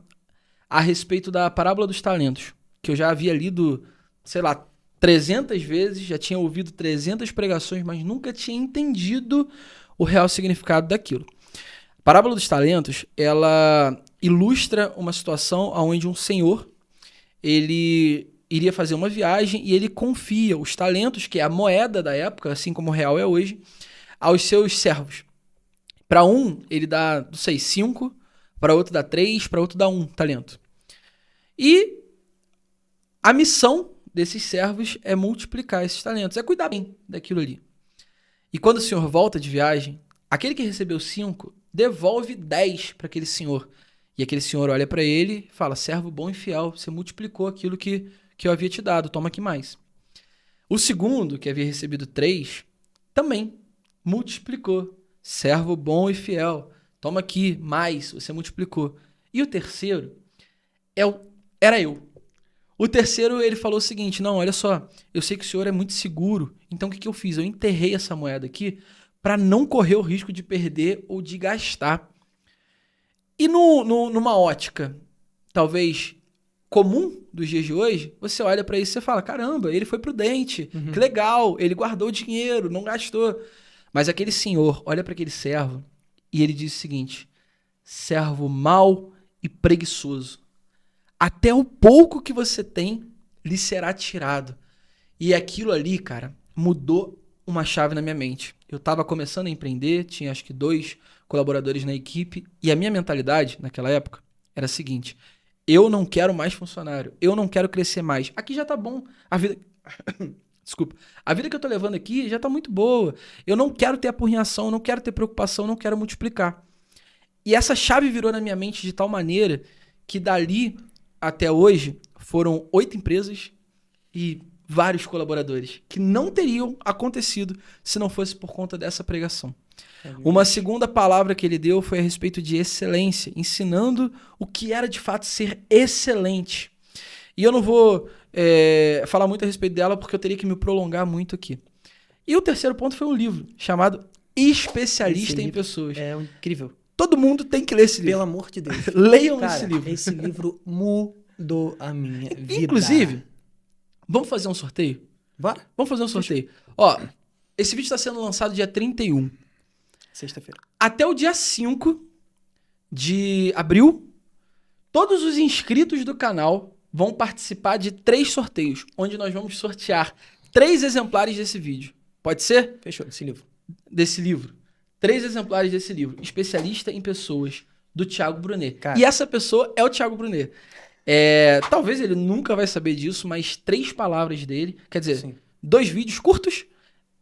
S2: a respeito da parábola dos talentos, que eu já havia lido, sei lá, 300 vezes, já tinha ouvido 300 pregações, mas nunca tinha entendido o real significado daquilo. A parábola dos talentos, ela ilustra uma situação onde um senhor, ele iria fazer uma viagem e ele confia os talentos, que é a moeda da época, assim como o real é hoje, aos seus servos. Para um, ele dá, não sei, 5, para outro dá 3, para outro dá 1 talento. E a missão desses servos é multiplicar esses talentos, é cuidar bem daquilo ali. E quando o senhor volta de viagem, aquele que recebeu 5 devolve 10 para aquele senhor. E aquele senhor olha para ele e fala: servo bom e fiel, você multiplicou aquilo que eu havia te dado, toma aqui mais. O segundo, que havia recebido 3, também multiplicou. Servo bom e fiel, toma aqui mais, você multiplicou. E o terceiro era eu. O terceiro, ele falou o seguinte: não, olha só, eu sei que o senhor é muito seguro, então o que eu fiz? Eu enterrei essa moeda aqui para não correr o risco de perder ou de gastar. E numa ótica, talvez comum dos dias de hoje, você olha para isso e você fala: caramba, ele foi prudente, que legal, ele guardou o dinheiro, não gastou. Mas aquele senhor olha para aquele servo e ele diz o seguinte: servo mau e preguiçoso, até o pouco que você tem lhe será tirado. E aquilo ali, cara, mudou uma chave na minha mente. Eu estava começando a empreender, tinha acho que 2 colaboradores na equipe, e a minha mentalidade naquela época era a seguinte: eu não quero mais funcionário, eu não quero crescer mais. Aqui já tá bom, a vida... Desculpa. A vida que eu tô levando aqui já tá muito boa. Eu não quero ter apurrinhação, eu não quero ter preocupação, eu não quero multiplicar. E essa chave virou na minha mente de tal maneira que dali até hoje foram 8 empresas e vários colaboradores que não teriam acontecido se não fosse por conta dessa pregação. Uma segunda palavra que ele deu foi a respeito de excelência, ensinando o que era de fato ser excelente. E eu não vou falar muito a respeito dela porque eu teria que me prolongar muito aqui. E o terceiro ponto foi um livro chamado Especialista em Pessoas.
S1: É incrível.
S2: Todo mundo tem que ler esse livro.
S1: Pelo amor de Deus.
S2: Leiam
S1: Cara,
S2: esse livro.
S1: Esse livro mudou a minha vida.
S2: Inclusive, vamos fazer um sorteio?
S1: Bora.
S2: Vamos fazer um sorteio. Ó, esse vídeo está sendo lançado dia 31.
S1: Sexta-feira.
S2: Até o dia 5 de abril, todos os inscritos do canal vão participar de 3 sorteios, onde nós vamos sortear 3 exemplares desse vídeo. Pode ser?
S1: Fechou, esse livro.
S2: Desse livro. 3 exemplares desse livro. Especialista em Pessoas, do Thiago Brunet.
S1: Cara.
S2: E essa pessoa é o Thiago Brunet. Talvez ele nunca vai saber disso, mas 3 palavras dele, quer dizer,
S1: Sim.
S2: 2 vídeos curtos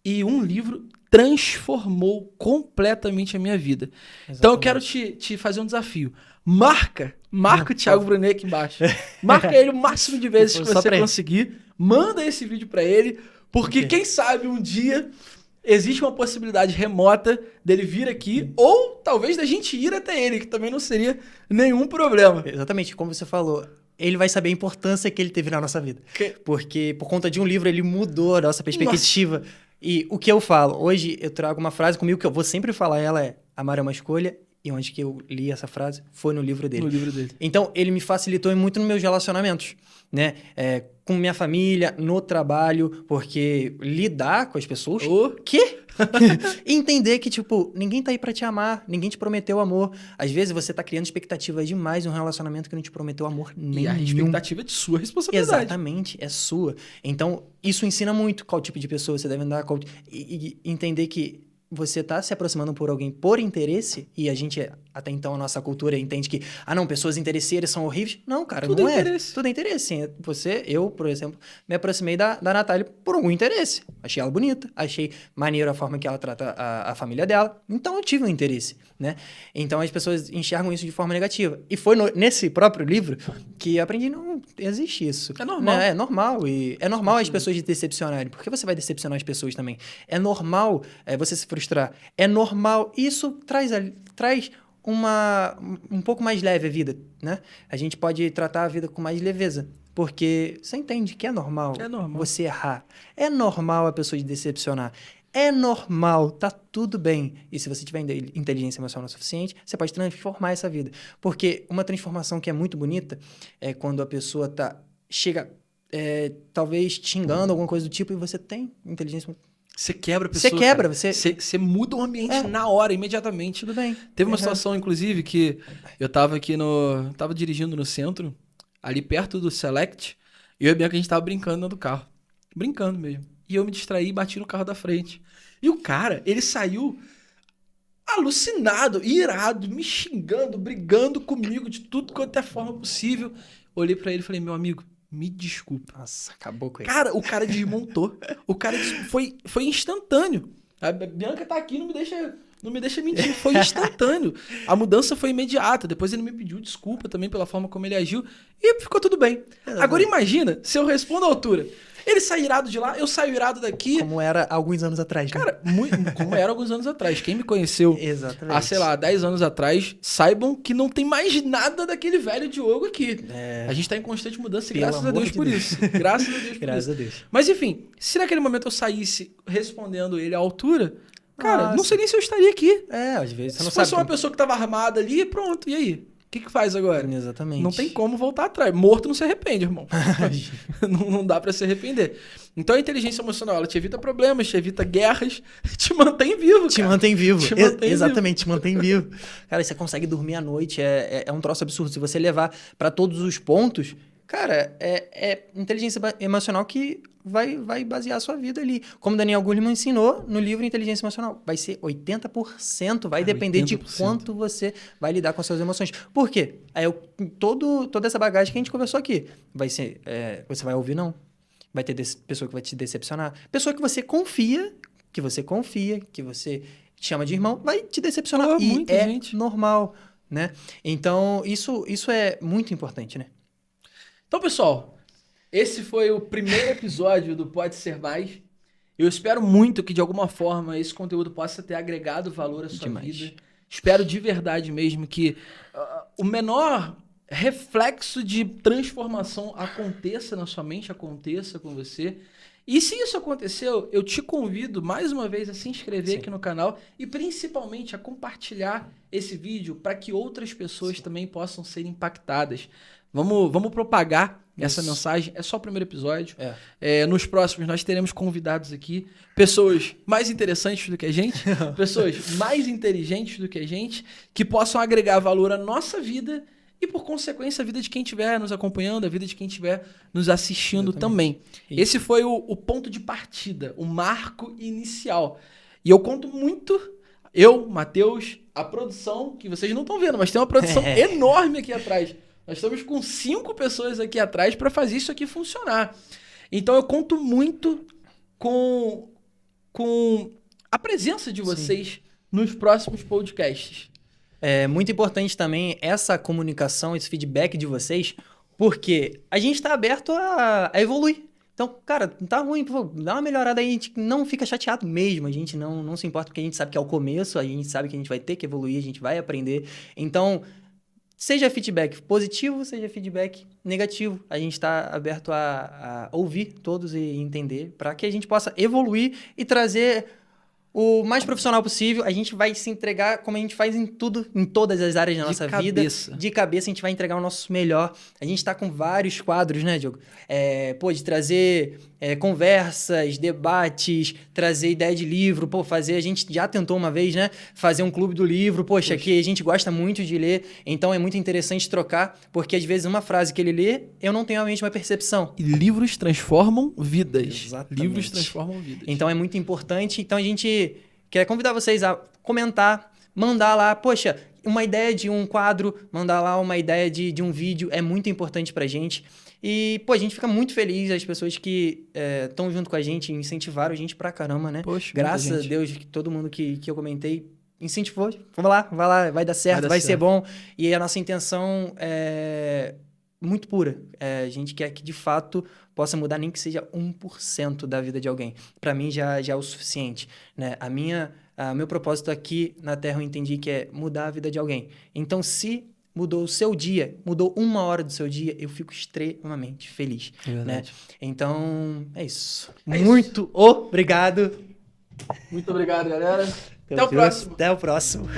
S2: e um livro transformou completamente a minha vida.
S1: Exatamente.
S2: Então eu quero te fazer um desafio. Marca o Thiago Brunet aqui embaixo. Marca ele o máximo de vezes que
S1: Só
S2: você
S1: pra ele.
S2: conseguir. Manda esse vídeo pra ele, porque quem sabe um dia existe uma possibilidade remota dele vir aqui, ou talvez da gente ir até ele, que também não seria nenhum problema.
S1: Exatamente, como você falou, ele vai saber a importância que ele teve na nossa vida. Porque por conta de um livro ele mudou a nossa perspectiva. E o que eu falo, hoje eu trago uma frase comigo que eu vou sempre falar, ela é: amar é uma escolha. E onde que eu li essa frase foi no livro dele.
S2: No livro dele.
S1: Então, ele me facilitou muito nos meus relacionamentos, né? Com minha família, no trabalho, porque lidar com as pessoas...
S2: O
S1: quê? Entender que, tipo, ninguém tá aí pra te amar, ninguém te prometeu amor. Às vezes você tá criando expectativa demais em um relacionamento que não te prometeu amor nenhum.
S2: E a expectativa é de sua responsabilidade.
S1: Exatamente, é sua. Então, isso ensina muito qual tipo de pessoa você deve andar, e entender que você tá se aproximando por alguém por interesse, e a gente, até então, a nossa cultura entende que, não, pessoas interesseiras são horríveis. Não, cara,
S2: Tudo
S1: não
S2: é interesse.
S1: Tudo é interesse, sim. Eu, por exemplo, me aproximei da Natália por algum interesse. Achei ela bonita, achei maneiro a forma que ela trata a família dela. Então, eu tive um interesse, né? Então, as pessoas enxergam isso de forma negativa. E foi nesse próprio livro que eu aprendi, não existe isso.
S2: É normal.
S1: Né? É normal. E é normal as pessoas te decepcionarem. Porque você vai decepcionar as pessoas também. É normal você se frustrar. É normal. Isso traz um pouco mais leve a vida, né? A gente pode tratar a vida com mais leveza. Porque você entende que é normal, você errar. É normal a pessoa te decepcionar. É normal, tá tudo bem. E se você tiver inteligência emocional suficiente, você pode transformar essa vida. Porque uma transformação que é muito bonita é quando a pessoa chega, talvez, xingando alguma coisa do tipo, e você tem inteligência emocional.
S2: Você quebra a pessoa.
S1: Você quebra,
S2: cara. Você muda o ambiente na hora, imediatamente.
S1: Tudo bem.
S2: Teve uma situação, inclusive, que eu tava tava dirigindo no centro, ali perto do Select, e eu e a Bianca, a gente tava brincando dentro do carro. Brincando mesmo. E eu me distraí e bati no carro da frente. E o cara, ele saiu alucinado, irado, me xingando, brigando comigo de tudo quanto é forma possível. Olhei pra ele e falei, meu amigo, me desculpa.
S1: Nossa, acabou com isso.
S2: Cara, o cara desmontou. Foi instantâneo. A Bianca tá aqui, não me deixa mentir. Foi instantâneo. A mudança foi imediata. Depois ele me pediu desculpa também pela forma como ele agiu. E ficou tudo bem. Agora imagina se eu respondo à altura. Ele sai irado de lá, eu saio irado daqui.
S1: Como era alguns anos atrás, né?
S2: Cara, como era alguns anos atrás. Quem me conheceu há, sei lá, 10 anos atrás, saibam que não tem mais nada daquele velho Diogo aqui. A gente tá em constante mudança e graças a Deus por isso. Graças a Deus por isso.
S1: Graças a Deus.
S2: Mas enfim, se naquele momento eu saísse respondendo ele à altura, cara, não sei nem se eu estaria aqui.
S1: Às vezes você não
S2: se
S1: sabe.
S2: fosse uma pessoa que tava armada ali, pronto, e aí? O que faz agora?
S1: Exatamente.
S2: Não tem como voltar atrás. Morto não se arrepende, irmão. não dá pra se arrepender. Então a inteligência emocional, ela te evita problemas, te evita guerras, te mantém vivo,
S1: Te mantém vivo.
S2: Exatamente,
S1: te mantém vivo. Cara, você consegue dormir à noite, é um troço absurdo. Se você levar pra todos os pontos, cara, é inteligência emocional que vai basear a sua vida ali. Como Daniel Goleman ensinou no livro Inteligência Emocional, vai ser 80%, vai depender 80%. De quanto você vai lidar com as suas emoções. Por quê? Toda essa bagagem que a gente conversou aqui, vai ser, você vai ouvir não. Vai ter pessoa que vai te decepcionar. Pessoa que você confia, que você chama de irmão, vai te decepcionar. E normal, né? Então, isso é muito importante, né?
S2: Então, pessoal, esse foi o primeiro episódio do Pode Ser Mais. Eu espero muito que, de alguma forma, esse conteúdo possa ter agregado valor à sua vida. Espero de verdade mesmo que o menor reflexo de transformação aconteça na sua mente, aconteça com você. E se isso aconteceu, eu te convido mais uma vez a se inscrever aqui no canal e principalmente a compartilhar esse vídeo para que outras pessoas também possam ser impactadas. Vamos propagar essa mensagem. É só o primeiro episódio. Nos próximos nós teremos convidados aqui, pessoas mais interessantes do que a gente, pessoas mais inteligentes do que a gente, que possam agregar valor à nossa vida e, por consequência, a vida de quem estiver nos acompanhando, a vida de quem estiver nos assistindo também. Isso. Esse foi o ponto de partida, o marco inicial. E eu conto muito, eu, Matheus, a produção, que vocês não estão vendo, mas tem uma produção enorme aqui atrás. Nós estamos com 5 pessoas aqui atrás para fazer isso aqui funcionar. Então eu conto muito com a presença de vocês nos próximos podcasts.
S1: É muito importante também essa comunicação, esse feedback de vocês, porque a gente está aberto a evoluir. Então, cara, não tá ruim, pô, dá uma melhorada aí, a gente não fica chateado mesmo, a gente não se importa porque a gente sabe que é o começo, a gente sabe que a gente vai ter que evoluir, a gente vai aprender. Então, seja feedback positivo, seja feedback negativo, a gente está aberto a ouvir todos e entender para que a gente possa evoluir e trazer o mais profissional possível. A gente vai se entregar como a gente faz em tudo, em todas as áreas da nossa vida. De cabeça, a gente vai entregar o nosso melhor. A gente está com vários quadros, né, Diogo? De trazer conversas, debates, trazer ideia de livro, a gente já tentou uma vez, né, fazer um clube do livro, que a gente gosta muito de ler, então é muito interessante trocar, porque às vezes uma frase que ele lê, eu não tenho a mesma percepção.
S2: E livros transformam vidas.
S1: Exatamente.
S2: Livros transformam vidas.
S1: Então é muito importante, então a gente quer convidar vocês a comentar, mandar lá, uma ideia de um quadro, mandar lá uma ideia de um vídeo, é muito importante pra gente. E, a gente fica muito feliz, as pessoas que estão junto com a gente, incentivaram a gente pra caramba, né? Graças a Deus, todo mundo que eu comentei incentivou. Vamos lá, vai lá, vai dar certo, vai ser bom. E a nossa intenção é muito pura. A gente quer que, de fato, possa mudar nem que seja 1% da vida de alguém. Pra mim, já é o suficiente, né? A minha Meu propósito aqui na Terra eu entendi que é mudar a vida de alguém. Então, se mudou o seu dia, mudou 1 hora do seu dia, eu fico extremamente feliz, né? Então, é isso. Muito obrigado.
S2: Muito obrigado, galera.
S1: Até o próximo.